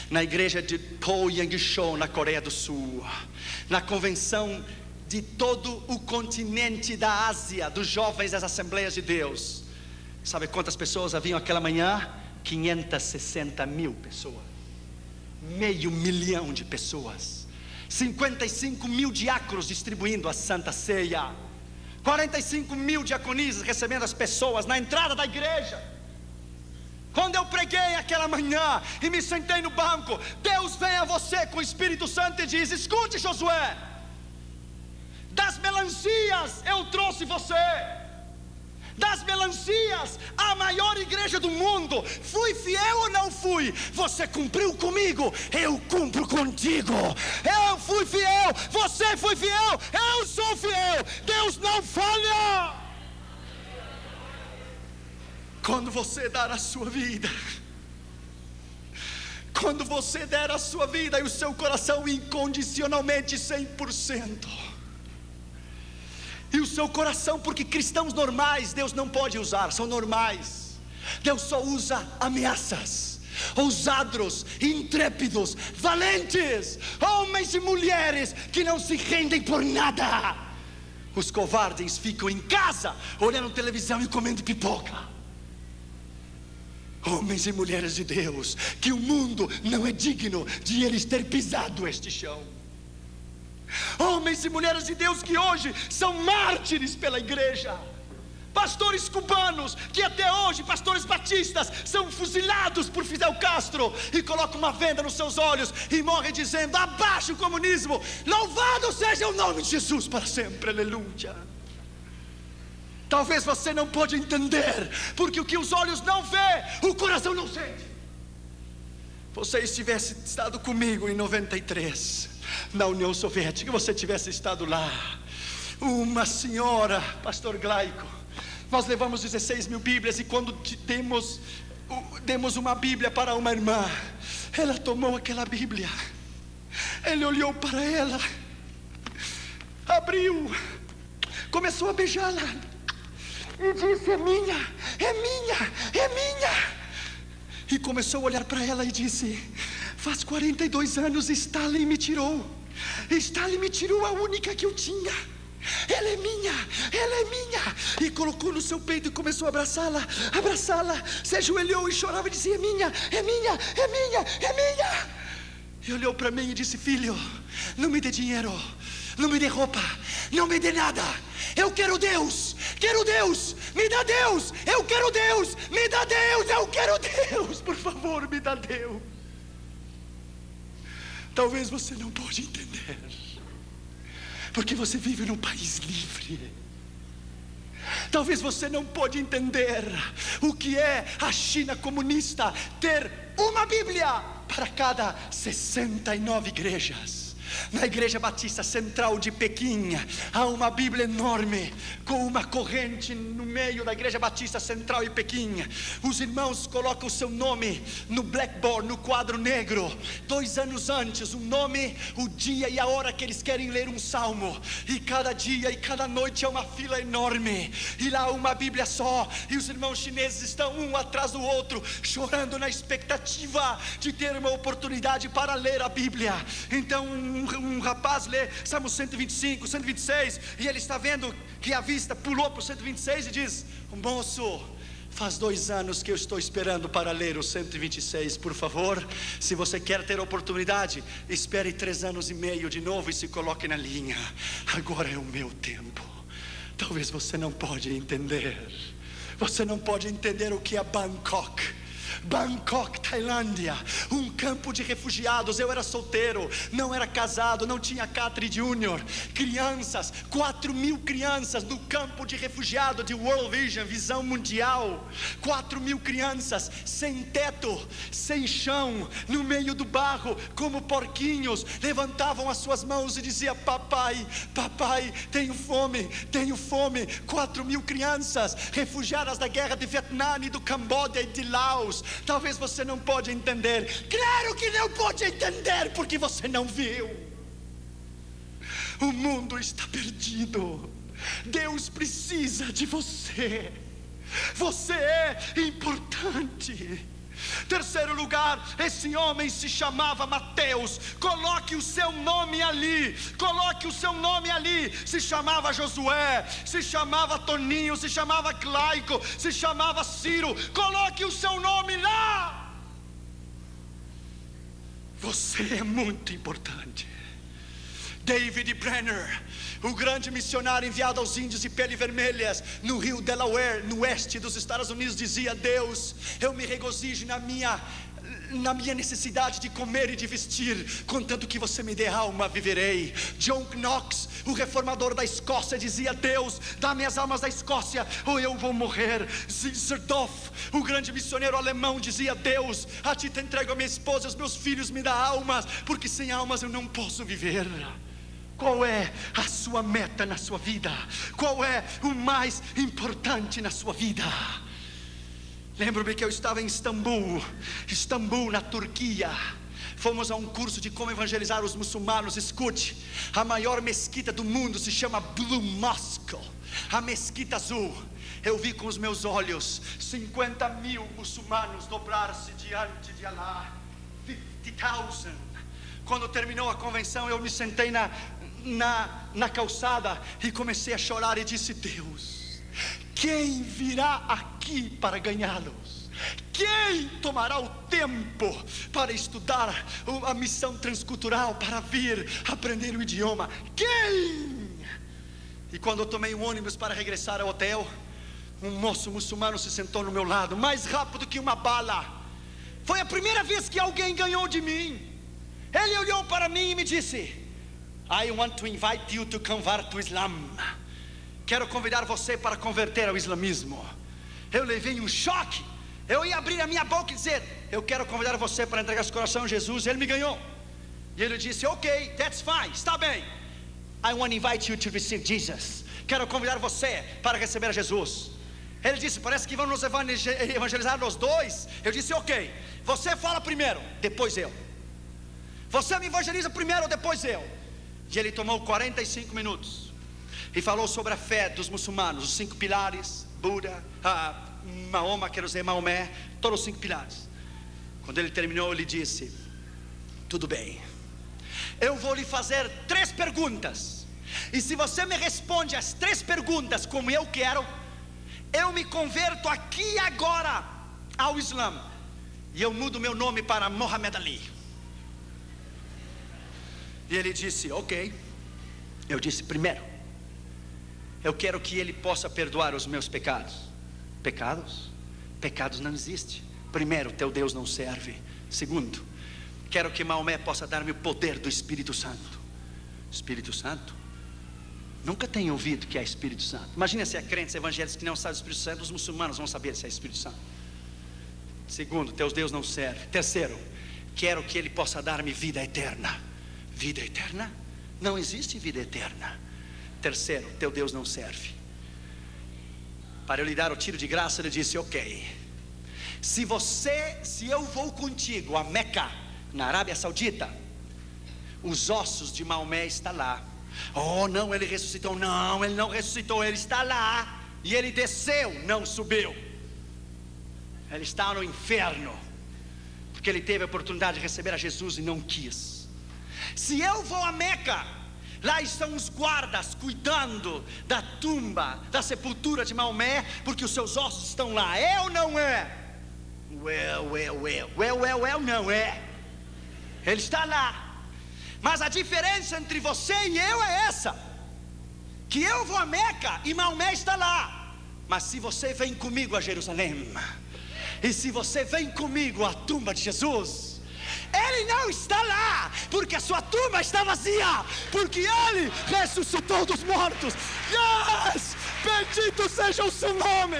na igreja de Po Yang-shou, na Coreia do Sul, na convenção de todo o continente da Ásia, dos jovens das Assembleias de Deus, sabe quantas pessoas haviam aquela manhã? 560 mil pessoas, 500 mil de pessoas, 55 mil diáconos distribuindo a Santa Ceia, 45 mil diaconisas recebendo as pessoas na entrada da igreja. Quando eu preguei aquela manhã e me sentei no banco, Deus vem a você com o Espírito Santo e diz: escute, Josué, das melancias eu trouxe você, das melancias, a maior igreja do mundo. Fui fiel ou não fui? Você cumpriu comigo, eu cumpro contigo. Eu fui fiel, você foi fiel, eu sou fiel. Deus não falha. Quando você dar a sua vida, quando você der a sua vida e o seu coração incondicionalmente 100%, e o seu coração, porque cristãos normais Deus não pode usar, são normais. Deus só usa ameaças, ousados, intrépidos, valentes, homens e mulheres que não se rendem por nada. Os covardes ficam em casa olhando televisão e comendo pipoca. Homens e mulheres de Deus, que o mundo não é digno de eles ter pisado este chão. Homens e mulheres de Deus que hoje são mártires pela igreja. Pastores cubanos que até hoje, pastores batistas, são fuzilados por Fidel Castro e colocam uma venda nos seus olhos e morrem dizendo: abaixo o comunismo, louvado seja o nome de Jesus para sempre, aleluia. Talvez você não pode entender, porque o que os olhos não vê, o coração não sente. Você tivesse estado comigo em 93, na União Soviética, você tivesse estado lá, uma senhora, pastor Glaico, nós levamos 16 mil Bíblias, e quando demos uma Bíblia para uma irmã, ela tomou aquela Bíblia, ele olhou para ela, abriu, começou a beijá-la e disse: é minha, é minha, é minha. E começou a olhar para ela e disse: faz 42 anos Stalin me tirou. Stalin me tirou a única que eu tinha. Ela é minha, ela é minha. E colocou no seu peito e começou a abraçá-la, abraçá-la. Se ajoelhou e chorava e dizia: é minha, é minha, é minha, é minha. E olhou para mim e disse: filho, não me dê dinheiro, não me dê roupa, não me dê nada. Eu quero Deus, me dá Deus, eu quero Deus, me dá Deus, eu quero Deus, por favor, me dá Deus. Talvez você não pode entender, porque você vive num país livre. Talvez você não pode entender o que é a China comunista ter uma Bíblia para cada 69 igrejas. Na Igreja Batista Central de Pequim há uma Bíblia enorme, com uma corrente no meio da Igreja Batista Central de Pequim. Os irmãos colocam o seu nome no blackboard, no quadro negro, 2 anos antes, o nome, o dia e a hora que eles querem ler um salmo. E cada dia e cada noite é uma fila enorme, e lá uma Bíblia só, e os irmãos chineses estão um atrás do outro, chorando na expectativa de ter uma oportunidade para ler a Bíblia. Então um rapaz lê Salmo 125, 126, e ele está vendo que a vista pulou para o 126 e diz: moço, faz 2 anos que eu estou esperando para ler o 126, por favor, se você quer ter oportunidade, espere 3 anos e meio de novo e se coloque na linha. Agora é o meu tempo. Talvez você não pode entender, você não pode entender o que é Bangkok, Tailândia, um campo de refugiados. Eu era solteiro, não era casado, não tinha Catri Júnior. Crianças, 4.000 crianças no campo de refugiado de World Vision, visão mundial. 4.000 crianças, sem teto, sem chão, no meio do barro, como porquinhos, levantavam as suas mãos e diziam: papai, papai, tenho fome, tenho fome. 4.000 crianças, refugiadas da guerra de Vietnã e do Camboja e de Laos. Talvez você não pode entender. Claro que não pode entender, porque você não viu. O mundo está perdido. Deus precisa de você. Você é importante. Terceiro lugar, esse homem se chamava Mateus. Coloque o seu nome ali. Coloque o seu nome ali. Se chamava Josué, se chamava Toninho, se chamava Claico, se chamava Ciro. Coloque o seu nome lá. Você é muito importante. David Brenner, o grande missionário enviado aos índios de pele vermelhas no rio Delaware, no oeste dos Estados Unidos, dizia: Deus, eu me regozijo na minha necessidade de comer e de vestir, contanto que você me dê alma, viverei. John Knox, o reformador da Escócia, dizia: Deus, dá-me as almas da Escócia ou eu vou morrer. Zerdorf, o grande missionário alemão, dizia: Deus, a ti te entrego a minha esposa e os meus filhos, me dá almas, porque sem almas eu não posso viver. Qual é a sua meta na sua vida? Qual é o mais importante na sua vida? Lembro-me que eu estava em Istambul, na Turquia. Fomos a um curso de como evangelizar os muçulmanos. Escute, a maior mesquita do mundo se chama Blue Mosque, a mesquita azul. Eu vi com os meus olhos 50 mil muçulmanos dobrar-se diante de Allah. 50,000. Quando terminou a convenção, eu me sentei na calçada e comecei a chorar e disse: Deus, quem virá aqui para ganhá-los? Quem tomará o tempo para estudar a missão transcultural, para vir aprender o idioma? Quem? E quando eu tomei um ônibus para regressar ao hotel, um moço muçulmano se sentou no meu lado, mais rápido que uma bala. Foi a primeira vez que alguém ganhou de mim. Ele olhou para mim e me disse: I want to invite you to convert to Islam. Quero convidar você para converter ao islamismo. Eu levei um choque. Eu ia abrir a minha boca e dizer: eu quero convidar você para entregar seu coração a Jesus. Ele me ganhou. E ele disse: ok, that's fine, está bem. I want to invite you to receive Jesus. Quero convidar você para receber a Jesus. Ele disse: parece que vamos nos evangelizar nós dois. Eu disse: ok, você fala primeiro, depois eu. Você me evangeliza primeiro, depois eu. E ele tomou 45 minutos e falou sobre a fé dos muçulmanos, os 5 pilares, Buda, Mahoma, quero dizer Maomé, todos os 5 pilares. Quando ele terminou, ele disse: tudo bem, eu vou lhe fazer 3 perguntas, e se você me responde as 3 perguntas como eu quero, eu me converto aqui e agora ao Islã, e eu mudo meu nome para Muhammad Ali. E ele disse: ok. Eu disse: primeiro, eu quero que ele possa perdoar os meus pecados. Pecados? Pecados não existem. Primeiro, teu Deus não serve. Segundo, quero que Maomé possa dar-me o poder do Espírito Santo. Espírito Santo? Nunca tenho ouvido que é Espírito Santo. Imagina se há crentes evangélicos que não sabem do Espírito Santo. Os muçulmanos vão saber se é Espírito Santo. Segundo, teu Deus não serve. Terceiro, quero que ele possa dar-me vida eterna. Vida eterna? Não existe vida eterna. Terceiro, teu Deus não serve. Para eu lhe dar o tiro de graça, ele disse: ok, se eu vou contigo a Meca, na Arábia Saudita, os ossos de Maomé estão lá. Oh não, ele ressuscitou. Não, ele não ressuscitou, ele está lá. E ele desceu, não subiu. Ele está no inferno, porque ele teve a oportunidade de receber a Jesus e não quis. Se eu vou a Meca, lá estão os guardas cuidando da tumba, da sepultura de Maomé, porque os seus ossos estão lá. É ou não é? Não é. Ele está lá. Mas a diferença entre você e eu é essa: que eu vou a Meca e Maomé está lá. Mas se você vem comigo a Jerusalém, e se você vem comigo à tumba de Jesus, ele não está lá, porque a sua tumba está vazia, porque ele ressuscitou dos mortos. Yes! Bendito seja o seu nome.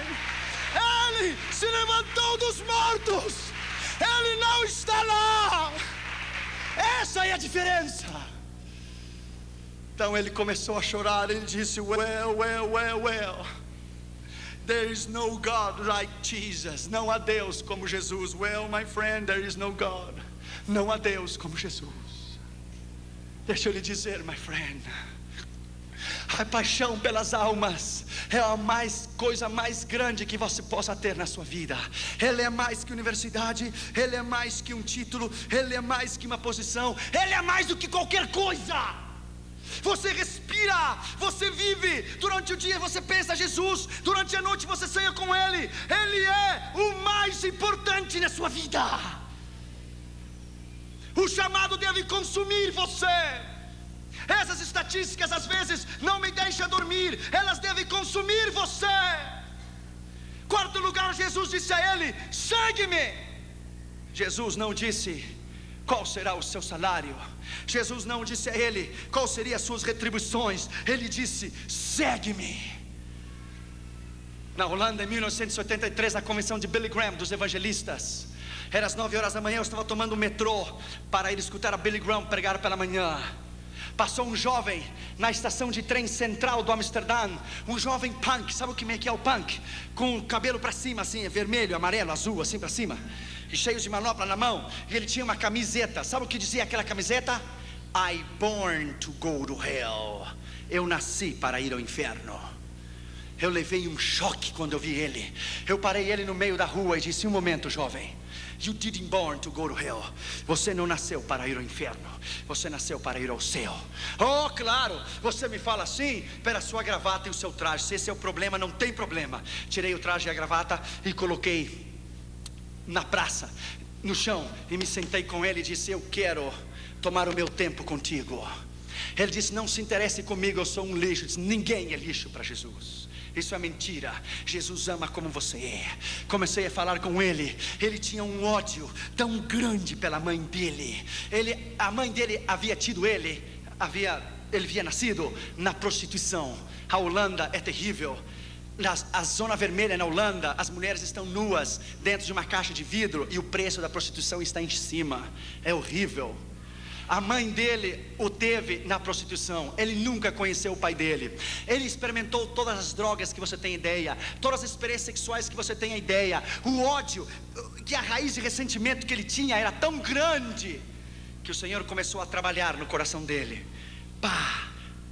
Ele se levantou dos mortos. Ele não está lá. Essa é a diferença. Então ele começou a chorar. Ele disse: well, there is no God like Jesus. Não há Deus como Jesus. Well, my friend, there is no God. Não há Deus como Jesus. Deixa eu lhe dizer, my friend, A paixão pelas almas é a coisa mais grande que você possa ter na sua vida. Ele é mais que universidade, ele é mais que um título, ele é mais que uma posição, ele é mais do que qualquer coisa. Você respira, você vive. Durante o dia você pensa Jesus, durante a noite você sonha com Ele. Ele é o mais importante na sua vida. O chamado deve consumir você. Essas estatísticas às vezes não me deixam dormir, elas devem consumir você. Quarto lugar, Jesus disse a ele: segue-me. Jesus não disse qual será o seu salário. Jesus não disse a ele qual seriam as suas retribuições. Ele disse: segue-me. Na Holanda, em 1983, na convenção de Billy Graham, dos evangelistas, era às 9 horas da manhã, eu estava tomando o metrô para ir escutar a Billy Graham pregar pela manhã. Passou um jovem na estação de trem central do Amsterdã, um jovem punk. Sabe o que é o punk? Com o cabelo para cima assim, vermelho, amarelo, azul, assim para cima, e cheio de manopla na mão. E ele tinha uma camiseta. Sabe o que dizia aquela camiseta? I born to go to hell. Eu nasci para ir ao inferno. Eu levei um choque quando eu vi ele. Eu parei ele no meio da rua e disse: um momento, jovem. You didn't born to go to hell. Você não nasceu para ir ao inferno, você nasceu para ir ao céu. Oh, claro, você me fala assim pela sua gravata e o seu traje. Se esse é o problema, não tem problema. Tirei o traje e a gravata e coloquei na praça, no chão, e me sentei com ele e disse: eu quero tomar o meu tempo contigo. Ele disse: não se interesse comigo, eu sou um lixo. Eu disse: ninguém é lixo para Jesus. Isso é mentira. Jesus ama como você é. Comecei a falar com ele. Ele tinha um ódio tão grande pela mãe dele. A mãe dele havia tido ele havia nascido na prostituição. A Holanda é terrível. A zona vermelha na Holanda, as mulheres estão nuas dentro de uma caixa de vidro e o preço da prostituição está em cima. É horrível. A mãe dele o teve na prostituição. Ele nunca conheceu o pai dele. Ele experimentou todas as drogas que você tem ideia, todas as experiências sexuais que você tem ideia. O ódio, que a raiz de ressentimento que ele tinha era tão grande, que o Senhor começou a trabalhar no coração dele. Pá,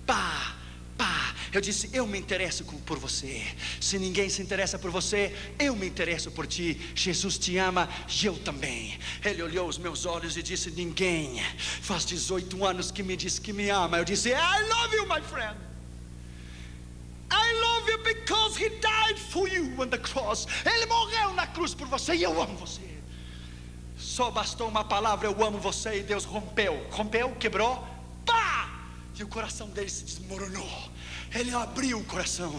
pá, pá. Eu disse: eu me interesso por você. Se ninguém se interessa por você, eu me interesso por ti. Jesus te ama e eu também. Ele olhou os meus olhos e disse: ninguém faz 18 anos que me diz que me ama. Eu disse: I love you, my friend. I love you because he died for you on the cross. Ele morreu na cruz por você e eu amo você. Só bastou uma palavra: eu amo você, e Deus rompeu, quebrou, pá! E o coração dele se desmoronou. Ele abriu o coração.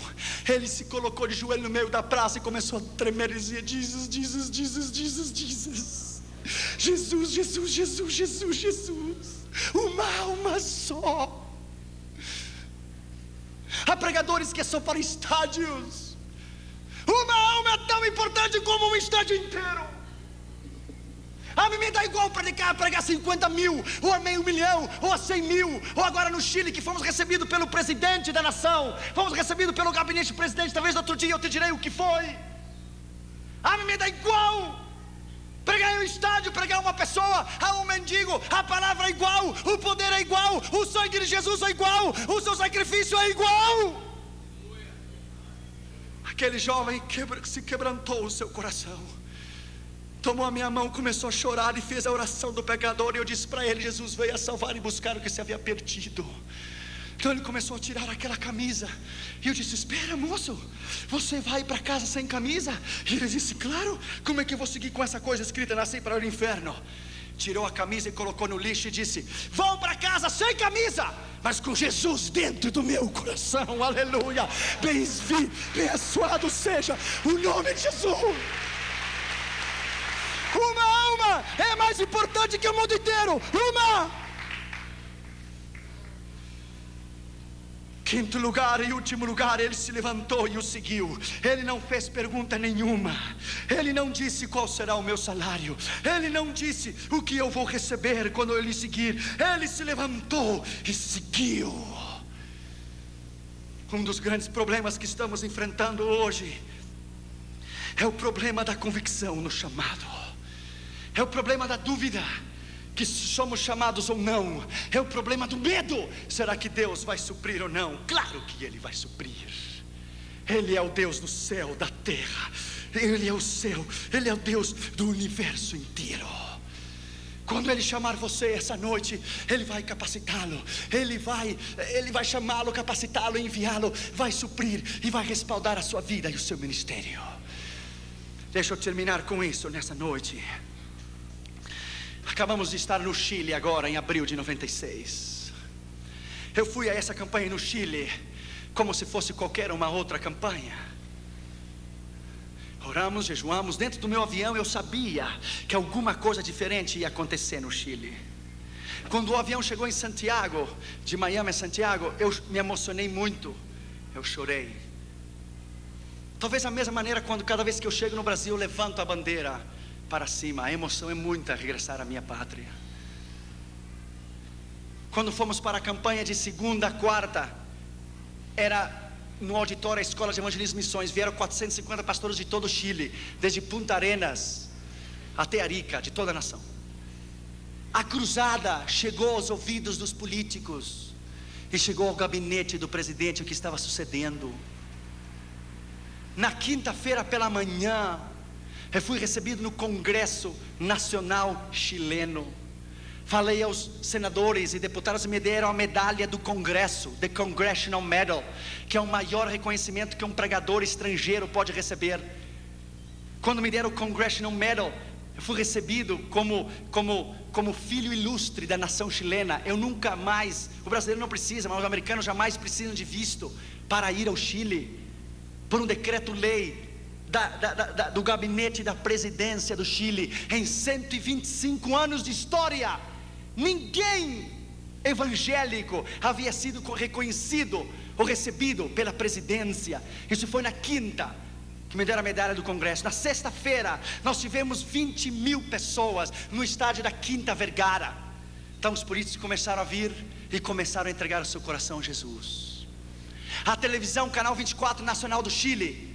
Ele se colocou de joelho no meio da praça e começou a tremer e dizia: Jesus, Jesus, Jesus, Jesus, Jesus. Jesus, Jesus, Jesus, Jesus, Jesus. Uma alma só. Há pregadores que são para estádios. Uma alma é tão importante como um estádio inteiro. A mim me dá igual pregar 50 mil, ou a meio milhão, ou a 100 mil. Ou agora no Chile, que fomos recebidos pelo presidente da nação, fomos recebidos pelo gabinete do presidente. Talvez outro dia eu te direi o que foi. A mim me dá igual pregar em um estádio, pregar uma pessoa, a um mendigo. A palavra é igual, o poder é igual, o sangue de Jesus é igual, o seu sacrifício é igual. Aquele jovem se quebrantou o seu coração, tomou a minha mão, começou a chorar e fez a oração do pecador. E eu disse para ele: Jesus veio a salvar e buscar o que se havia perdido. Então ele começou a tirar aquela camisa. E eu disse: espera, moço, você vai para casa sem camisa? E ele disse: claro, como é que eu vou seguir com essa coisa escrita: nasci para o inferno? Tirou a camisa e colocou no lixo e disse: vou para casa sem camisa, mas com Jesus dentro do meu coração. Aleluia. Abençoado seja o nome de Jesus. Uma alma é mais importante que o mundo inteiro. Quinto lugar e último lugar, ele se levantou e o seguiu. Ele não fez pergunta nenhuma. Ele não disse qual será o meu salário. Ele não disse o que eu vou receber quando eu lhe seguir. Ele se levantou e seguiu. Um dos grandes problemas que estamos enfrentando hoje é o problema da convicção no chamado. É o problema da dúvida. que somos chamados ou não, é o problema do medo. Será que Deus vai suprir ou não? Claro que Ele vai suprir. Ele é o Deus do céu, da terra. Ele é o céu, Ele é o Deus do universo inteiro. Quando Ele chamar você essa noite, Ele vai capacitá-lo, Ele vai chamá-lo, capacitá-lo, enviá-lo, vai suprir e vai respaldar a sua vida e o seu ministério. Deixa eu terminar com isso nessa noite. Acabamos de estar no Chile agora, em abril de 96. Eu fui a essa campanha no Chile como se fosse qualquer uma outra campanha. Oramos, jejuamos. Dentro do meu avião eu sabia que alguma coisa diferente ia acontecer no Chile. Quando o avião chegou em Santiago, de Miami a Santiago, eu me emocionei muito. Eu chorei. Talvez da mesma maneira quando cada vez que eu chego no Brasil eu levanto a bandeira para cima. A emoção é muita regressar à minha pátria. Quando fomos para a campanha de segunda a quarta, era no auditório da Escola de Evangelismo e Missões. Vieram 450 pastores de todo o Chile, desde Punta Arenas até Arica, de toda a nação. A cruzada chegou aos ouvidos dos políticos e chegou ao gabinete do presidente o que estava sucedendo. Na quinta-feira pela manhã, eu fui recebido no Congresso Nacional Chileno. Falei aos senadores e deputados e me deram a medalha do Congresso, The Congressional Medal, que é o maior reconhecimento que um pregador estrangeiro pode receber. Quando me deram o Congressional Medal, eu fui recebido como filho ilustre da nação chilena. Eu nunca mais, o brasileiro não precisa, mas os americanos jamais precisam de visto para ir ao Chile, por um decreto-lei do gabinete da presidência do Chile. Em 125 anos de história, ninguém evangélico havia sido reconhecido ou recebido pela presidência. Isso foi na quinta que me deram a medalha do Congresso. Na sexta-feira nós tivemos 20 mil pessoas no estádio da Quinta Vergara. Então os políticos começaram a vir e começaram a entregar o seu coração a Jesus. A televisão, Canal 24 Nacional do Chile,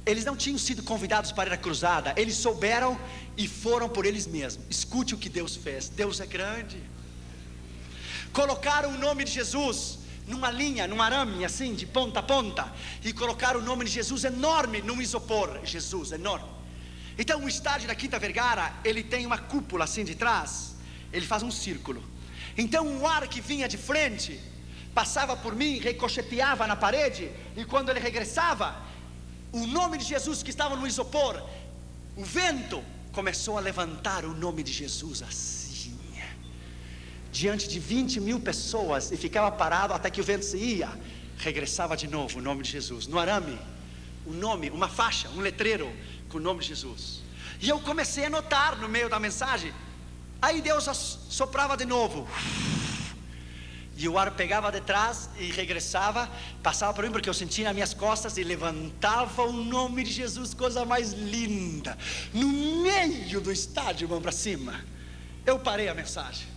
eles não tinham sido convidados para ir à cruzada. Eles souberam e foram por eles mesmos. Escute o que Deus fez. Deus é grande. Colocaram o nome de Jesus numa linha, num arame assim, de ponta a ponta, e colocaram o nome de Jesus enorme num isopor. Jesus, enorme. Então o estádio da Quinta Vergara, ele tem uma cúpula assim de trás. Ele faz um círculo. Então o ar que vinha de frente passava por mim, ricocheteava na parede, e quando ele regressava, o nome de Jesus que estava no isopor, o vento começou a levantar o nome de Jesus assim, diante de 20 mil pessoas, e ficava parado até que o vento se ia. Regressava de novo o nome de Jesus, no arame, um nome, uma faixa, um letreiro com o nome de Jesus. E eu comecei a notar no meio da mensagem. Aí Deus soprava de novo, e o ar pegava de trás e regressava, passava por mim, porque eu sentia nas minhas costas, e levantava o nome de Jesus, coisa mais linda, no meio do estádio, mão para cima. Eu parei a mensagem,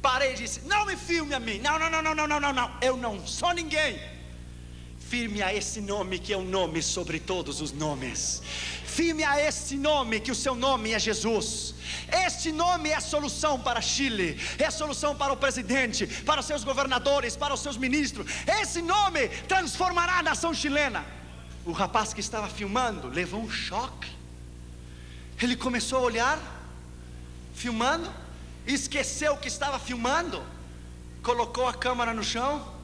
parei e disse: não me filme a mim, não, eu não sou ninguém. Firme a esse nome que é o nome sobre todos os nomes. Firme a esse nome, que o seu nome é Jesus. Este nome é a solução para Chile, é a solução para o presidente, para os seus governadores, para os seus ministros. Esse nome transformará a nação chilena. O rapaz que estava filmando levou um choque. Ele começou a olhar, filmando, esqueceu que estava filmando, colocou a câmera no chão,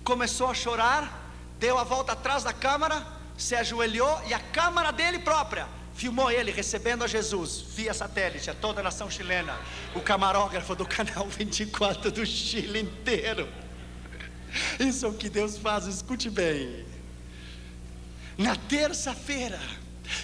começou a chorar, deu a volta atrás da câmera, se ajoelhou, e a câmera dele própria filmou ele recebendo a Jesus via satélite a toda a nação chilena. O camarógrafo do Canal 24 do Chile inteiro. Isso é o que Deus faz, escute bem. Na terça-feira,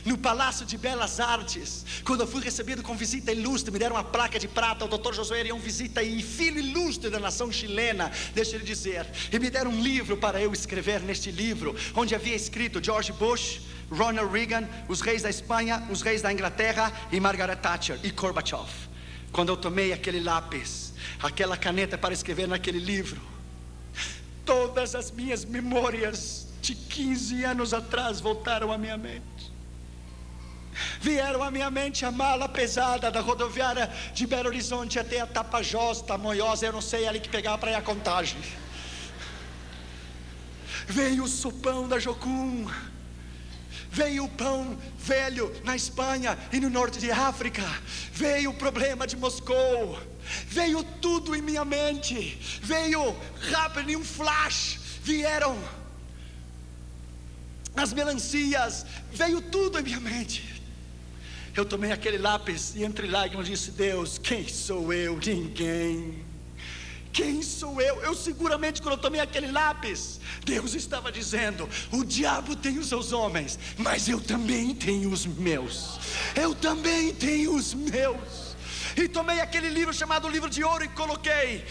no Palácio de Belas Artes, quando eu fui recebido com visita ilustre, me deram uma placa de prata. O Dr. Josué Arião Visita, e filho ilustre da nação chilena, deixa ele dizer, e me deram um livro para eu escrever. Neste livro, onde havia escrito George Bush, Ronald Reagan, os reis da Espanha, os reis da Inglaterra, e Margaret Thatcher e Gorbachev. Quando eu tomei aquele lápis, aquela caneta para escrever naquele livro, todas as minhas memórias de 15 anos atrás voltaram à minha mente. Vieram à minha mente a mala pesada da rodoviária de Belo Horizonte até a Tapajós, Tamoiós, eu não sei, ali que pegava para ir a Contagem. Veio o sopão da Jocum, veio o pão velho na Espanha e no norte de África, veio o problema de Moscou, veio tudo em minha mente, veio rápido, em um flash, vieram as melancias, veio tudo em minha mente. Eu tomei aquele lápis e entre lágrimas disse: Deus, quem sou eu? Ninguém. Quem sou eu? Eu seguramente, quando eu tomei aquele lápis, Deus estava dizendo: o diabo tem os seus homens, mas eu também tenho os meus. Eu também tenho os meus. E tomei aquele livro chamado Livro de Ouro e coloquei: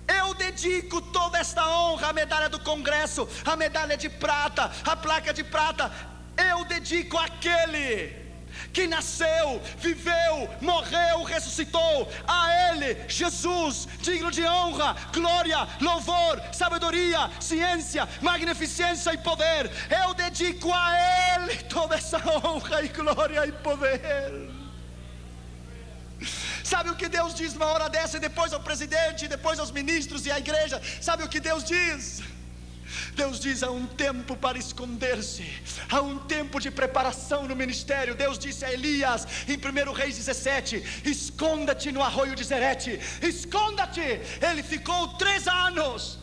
eu dedico toda esta honra, a medalha do Congresso, a medalha de prata, a placa de prata, eu dedico àquele que nasceu, viveu, morreu, ressuscitou. A Ele, Jesus, digno de honra, glória, louvor, sabedoria, ciência, magnificência e poder. Eu dedico a Ele toda essa honra e glória e poder. Sabe o que Deus diz numa hora dessa? E depois ao presidente, e depois aos ministros e à igreja. Sabe o que Deus diz? Deus diz: há um tempo para esconder-se, há um tempo de preparação no ministério. Deus disse a Elias em 1 Reis 17: esconda-te no arroio de Zerete, esconda-te. Ele ficou 3 anos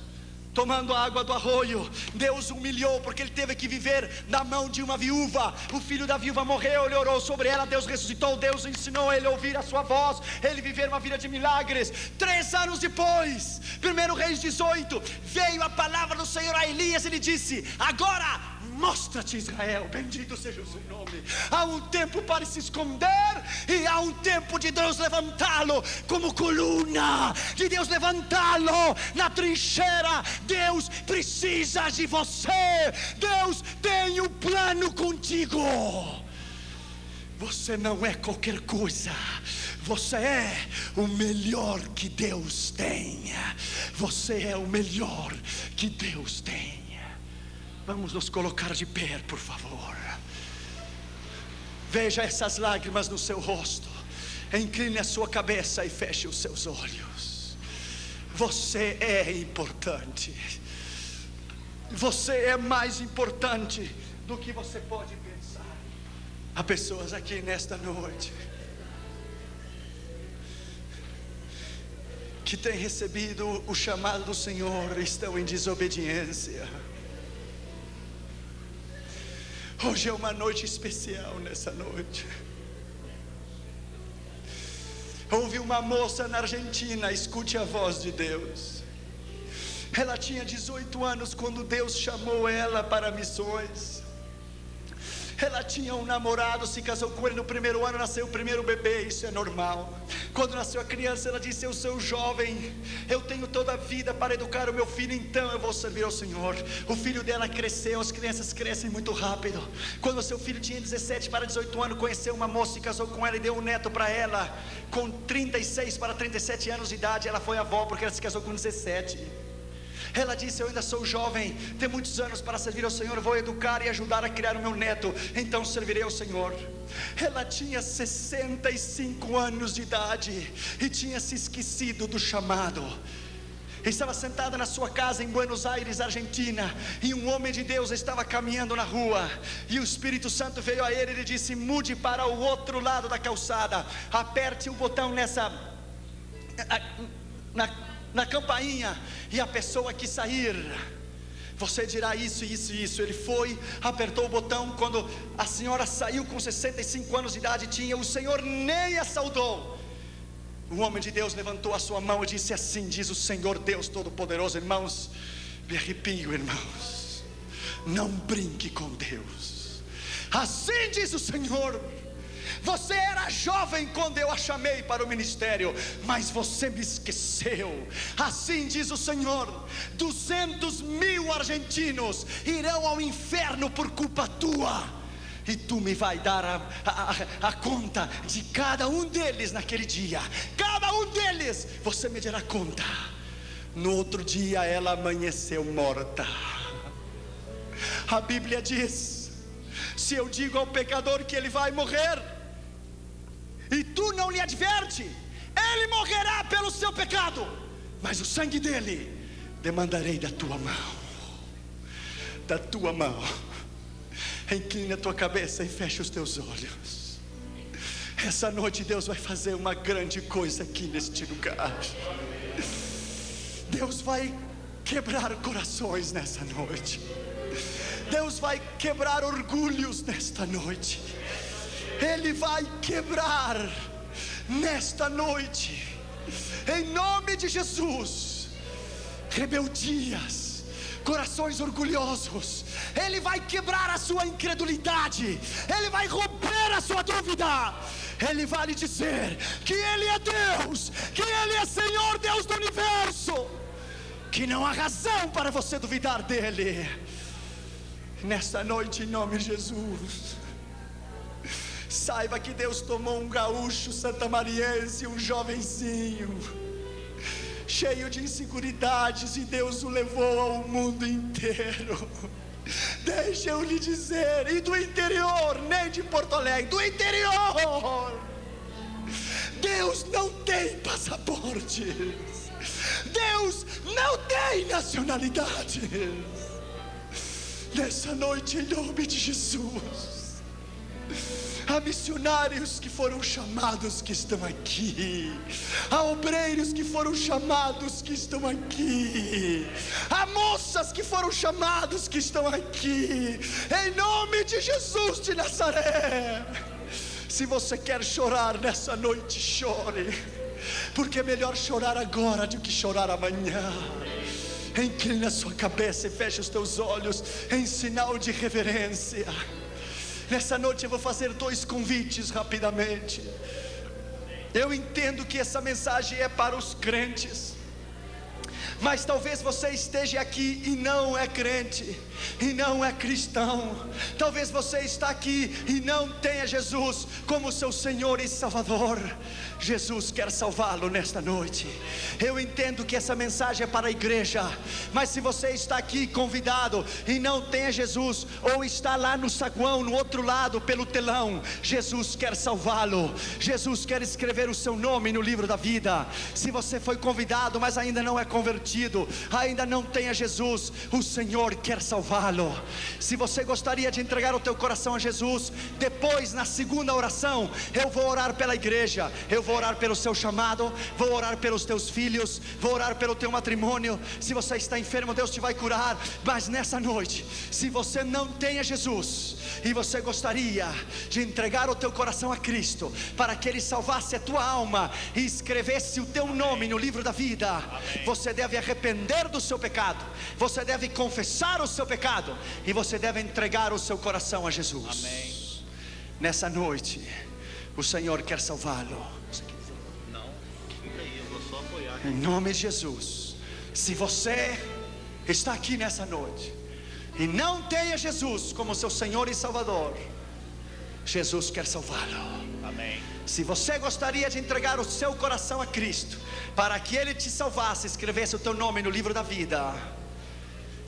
tomando a água do arroio. Deus humilhou porque ele teve que viver na mão de uma viúva. O filho da viúva morreu, ele orou sobre ela, Deus ressuscitou, Deus ensinou ele a ouvir a sua voz, ele viver uma vida de milagres. 3 anos depois, 1 Reis 18, veio a palavra do Senhor a Elias. Ele disse: agora mostra-te, Israel, bendito seja o seu nome. Há um tempo para se esconder e há um tempo de Deus levantá-lo como coluna, de Deus levantá-lo na trincheira. Deus precisa de você. Deus tem um plano contigo. Você não é qualquer coisa. Você é o melhor que Deus tem. Você é o melhor que Deus tem. Vamos nos colocar de pé, por favor. Veja essas lágrimas no seu rosto. Incline a sua cabeça e feche os seus olhos. Você é importante. Você é mais importante do que você pode pensar. Há pessoas aqui nesta noite que têm recebido o chamado do Senhor e estão em desobediência. Hoje é uma noite especial. Nessa noite houve uma moça na Argentina, escute a voz de Deus. Ela tinha 18 anos quando Deus chamou ela para missões. Ela tinha um namorado, se casou com ele no 1º ano, nasceu o primeiro bebê, isso é normal. Quando nasceu a criança, ela disse: eu sou jovem, eu tenho toda a vida para educar o meu filho, então eu vou servir ao Senhor. O filho dela cresceu, as crianças crescem muito rápido. Quando o seu filho tinha 17 para 18 anos, conheceu uma moça, se casou com ela e deu um neto para ela. Com 36 para 37 anos de idade, ela foi avó, porque ela se casou com 17. Ela disse: eu ainda sou jovem, tenho muitos anos para servir ao Senhor, vou educar e ajudar a criar o meu neto, então servirei ao Senhor. Ela tinha 65 anos de idade e tinha se esquecido do chamado. Estava sentada na sua casa em Buenos Aires, Argentina, e um homem de Deus estava caminhando na rua, e o Espírito Santo veio a ele e lhe disse: mude para o outro lado da calçada, aperte o botão na campainha, e a pessoa que sair, você dirá isso, isso e isso. Ele foi, apertou o botão. Quando a senhora saiu com 65 anos de idade, o Senhor nem a saudou. O homem de Deus levantou a sua mão e disse assim: diz o Senhor Deus Todo-Poderoso. Irmãos, me arrepio, irmãos, não brinque com Deus. Assim diz o Senhor: você era jovem quando eu a chamei para o ministério, mas você me esqueceu. Assim diz o Senhor: 200.000 argentinos irão ao inferno por culpa tua, e tu me vai dar a conta de cada um deles naquele dia. Cada um deles você me dará conta. No outro dia ela amanheceu morta. A Bíblia diz: se eu digo ao pecador que ele vai morrer, e tu não lhe adverte, ele morrerá pelo seu pecado, mas o sangue dele demandarei da tua mão. Da tua mão. Inclina a tua cabeça e fecha os teus olhos. Essa noite Deus vai fazer uma grande coisa aqui neste lugar. Deus vai quebrar corações nessa noite. Deus vai quebrar orgulhos nesta noite. Ele vai quebrar nesta noite, em nome de Jesus, rebeldias, corações orgulhosos. Ele vai quebrar a sua incredulidade. Ele vai romper a sua dúvida. Ele vai lhe dizer que Ele é Deus, que Ele é Senhor, Deus do universo, que não há razão para você duvidar dEle. Nesta noite, em nome de Jesus, saiba que Deus tomou um gaúcho santamariense, um jovenzinho, cheio de inseguridades, e Deus o levou ao mundo inteiro. Deixa eu lhe dizer, e do interior, nem de Porto Alegre, do interior, Deus não tem passaporte, Deus não tem nacionalidade. Nessa noite, em nome de Jesus, há missionários que foram chamados que estão aqui, há obreiros que foram chamados que estão aqui, há moças que foram chamados que estão aqui, em nome de Jesus de Nazaré. Se você quer chorar nessa noite, chore, porque é melhor chorar agora do que chorar amanhã. Inclina a sua cabeça e feche os teus olhos em sinal de reverência. Nessa noite eu vou fazer 2 convites rapidamente. Eu entendo que essa mensagem é para os crentes, mas talvez você esteja aqui e não é crente, e não é cristão. Talvez você está aqui e não tenha Jesus como seu Senhor e Salvador. Jesus quer salvá-lo nesta noite. Eu entendo que essa mensagem é para a igreja, mas se você está aqui convidado e não tem Jesus, ou está lá no saguão, no outro lado, pelo telão, Jesus quer salvá-lo. Jesus quer escrever o seu nome no livro da vida. Se você foi convidado, mas ainda não é convertido, ainda não tenha Jesus, o Senhor quer salvá-lo. Se você gostaria de entregar o teu coração a Jesus, depois na segunda oração, eu vou orar pela igreja, eu vou orar pelo seu chamado, vou orar pelos teus filhos, vou orar pelo teu matrimônio. Se você está enfermo, Deus te vai curar. Mas nessa noite, se você não tem a Jesus e você gostaria de entregar o teu coração a Cristo, para que Ele salvasse a tua alma e escrevesse o teu nome no livro da vida, amém, você deve arrepender do seu pecado, você deve confessar o seu pecado, e você deve entregar o seu coração a Jesus. Amém. Nessa noite, o Senhor quer salvá-lo. Em nome de Jesus. Se você está aqui nessa noite e não tem a Jesus como seu Senhor e Salvador, Jesus quer salvá-lo. Amém. Se você gostaria de entregar o seu coração a Cristo, para que Ele te salvasse, escrevesse o teu nome no livro da vida,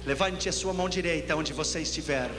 levante a sua mão direita onde você estiver,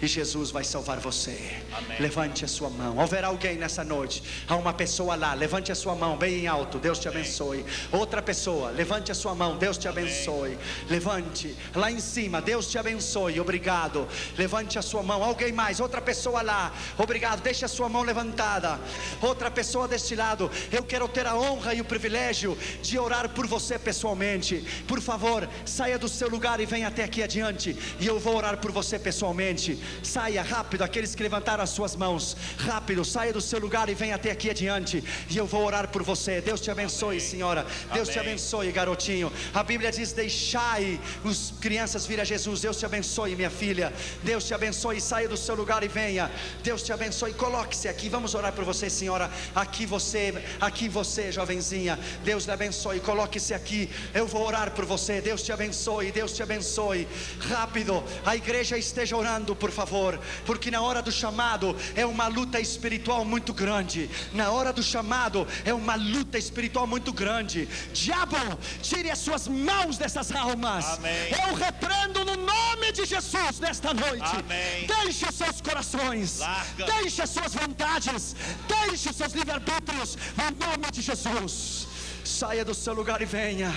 e Jesus vai salvar você. Amém. Levante a sua mão. Houver alguém nessa noite, há uma pessoa lá, levante a sua mão bem alto, Deus te abençoe. Outra pessoa, levante a sua mão, Deus te abençoe. Levante, lá em cima, Deus te abençoe, obrigado. Levante a sua mão. Alguém mais, outra pessoa lá, obrigado, deixe a sua mão levantada. Outra pessoa deste lado, eu quero ter a honra e o privilégio de orar por você pessoalmente. Por favor, saia do seu lugar e venha até aqui adiante, e eu vou orar por você pessoalmente. Saia rápido, aqueles que levantaram as suas mãos, rápido, saia do seu lugar e venha até aqui adiante, e eu vou orar por você. Deus te abençoe, amém, senhora. Deus amém. Te abençoe, garotinho. A Bíblia diz: deixai as crianças vir a Jesus. Deus te abençoe, minha filha. Deus te abençoe, saia do seu lugar e venha. Deus te abençoe, coloque-se aqui, vamos orar por você, senhora. Aqui você, jovenzinha, Deus lhe abençoe, coloque-se aqui, eu vou orar por você. Deus te abençoe, Deus te abençoe. Rápido, a igreja esteja orando, por favor. favor, porque na hora do chamado é uma luta espiritual muito grande. Na hora do chamado é uma luta espiritual muito grande. Diabo, tire as suas mãos dessas almas. Amém. Eu repreendo no nome de Jesus nesta noite. Amém. Deixe os seus corações, Larga. deixe as suas vontades, deixe os seus livre-arbítrios no nome de Jesus. Saia do seu lugar e venha.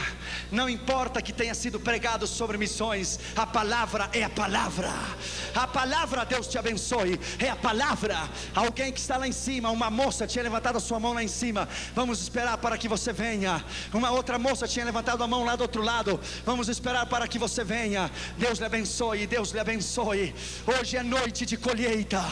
Não importa que tenha sido pregado sobre missões, a palavra é a palavra. A palavra, Deus te abençoe, é a palavra. Alguém que está lá em cima, uma moça tinha levantado a sua mão lá em cima. Vamos esperar para que você venha. Uma outra moça tinha levantado a mão lá do outro lado. Vamos esperar para que você venha. Deus lhe abençoe, Deus lhe abençoe. Hoje é noite de colheita.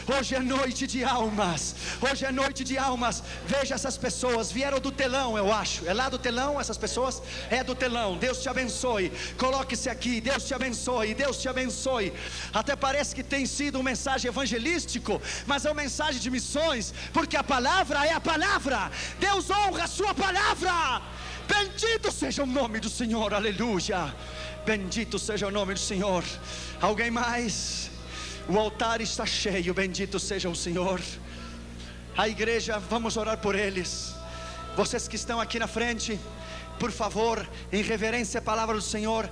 Hoje é noite de almas. Hoje é noite de almas. Veja essas pessoas, vieram do telão, eu acho. É lá do telão essas pessoas? É do telão. Deus te abençoe. Coloque-se aqui. Deus te abençoe. Deus te abençoe. Até parece que tem sido uma mensagem evangelístico, mas é uma mensagem de missões, porque a palavra é a palavra. Deus honra a sua palavra. Bendito seja o nome do Senhor. Aleluia. Bendito seja o nome do Senhor. Alguém mais? O altar está cheio. Bendito seja o Senhor. A igreja, vamos orar por eles. Vocês que estão aqui na frente, por favor, em reverência à palavra do Senhor,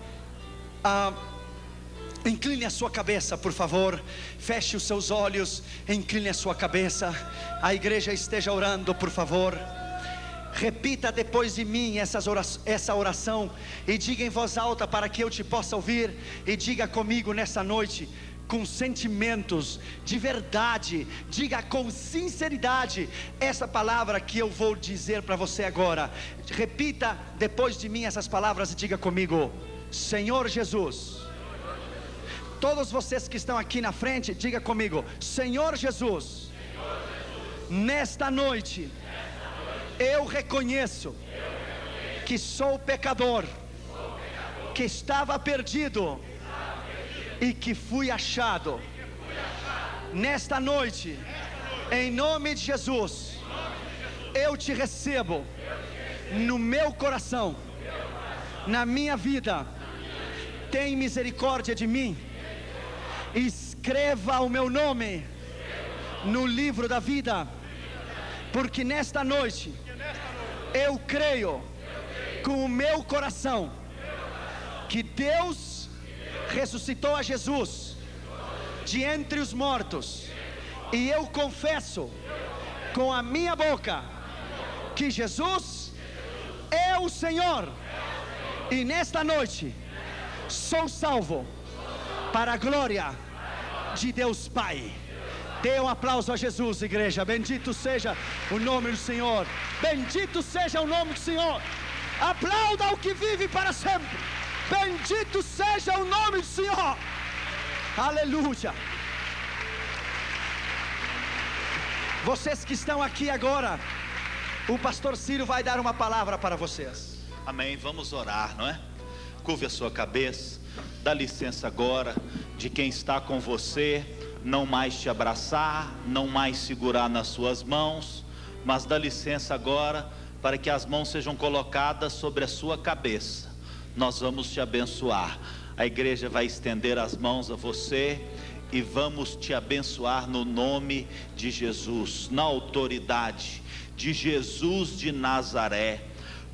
incline a sua cabeça, por favor. Feche os seus olhos, incline a sua cabeça. A igreja esteja orando, por favor. Repita depois de mim essa oração e diga em voz alta para que eu te possa ouvir. E diga comigo nessa noite, com sentimentos de verdade, diga com sinceridade essa palavra que eu vou dizer para você agora. Repita depois de mim essas palavras e diga comigo: Senhor Jesus. Todos vocês que estão aqui na frente, diga comigo: Senhor Jesus, nesta noite eu reconheço que sou pecador, que estava perdido e que fui achado. Nesta noite, em nome de Jesus, eu te recebo no meu coração, na minha vida. Tem misericórdia de mim. Escreva o meu nome no livro da vida, porque nesta noite eu creio com o meu coração que Deus ressuscitou a Jesus de entre os mortos, e eu confesso com a minha boca que Jesus é o Senhor, e nesta noite sou salvo para a glória de Deus Pai. Dê um aplauso a Jesus, igreja. Bendito seja o nome do Senhor. Bendito seja o nome do Senhor. Aplauda o que vive para sempre. Bendito seja o nome do Senhor. Aleluia. Vocês que estão aqui agora, o pastor Ciro vai dar uma palavra para vocês. Amém, vamos orar, não é? Curve a sua cabeça. Dá licença agora de quem está com você, não mais te abraçar, não mais segurar nas suas mãos, mas dá licença agora para que as mãos sejam colocadas sobre a sua cabeça. Nós vamos te abençoar. A igreja vai estender as mãos a você e vamos te abençoar no nome de Jesus, na autoridade de Jesus de Nazaré.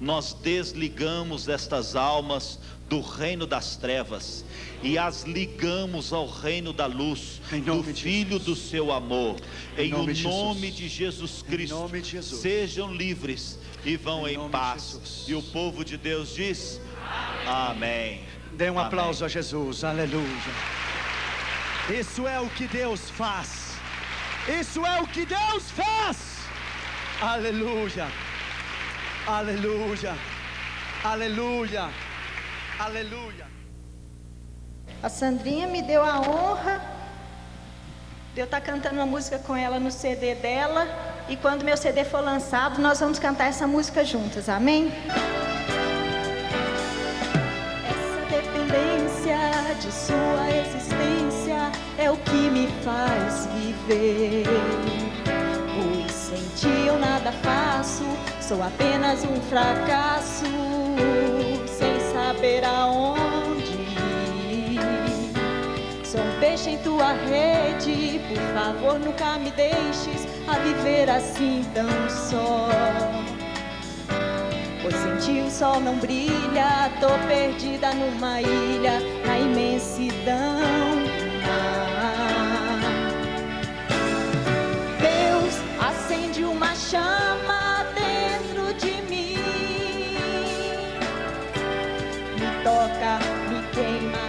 Nós desligamos estas almas do reino das trevas e as ligamos ao reino da luz, do Filho do seu amor. Em o nome de Jesus Cristo, sejam livres e vão em paz. E o povo de Deus diz: amém. Dê um aplauso a Jesus. Aleluia. Isso é o que Deus faz. Isso é o que Deus faz. Aleluia. Aleluia. Aleluia. Aleluia. A Sandrinha me deu a honra de eu estar cantando uma música com ela no CD dela. E quando meu CD for lançado, nós vamos cantar essa música juntas, amém? Essa dependência de sua existência é o que me faz viver. Pois sem ti eu nada faço, sou apenas um fracasso, sem saber aonde ir. Sou um peixe deixa em tua rede. Por favor, nunca me deixes a viver assim tão só. Pois sem ti o sol não brilha, tô perdida numa ilha, na imensidão do mar. Deus, acende uma chama dentro de mim, me toca, me queima,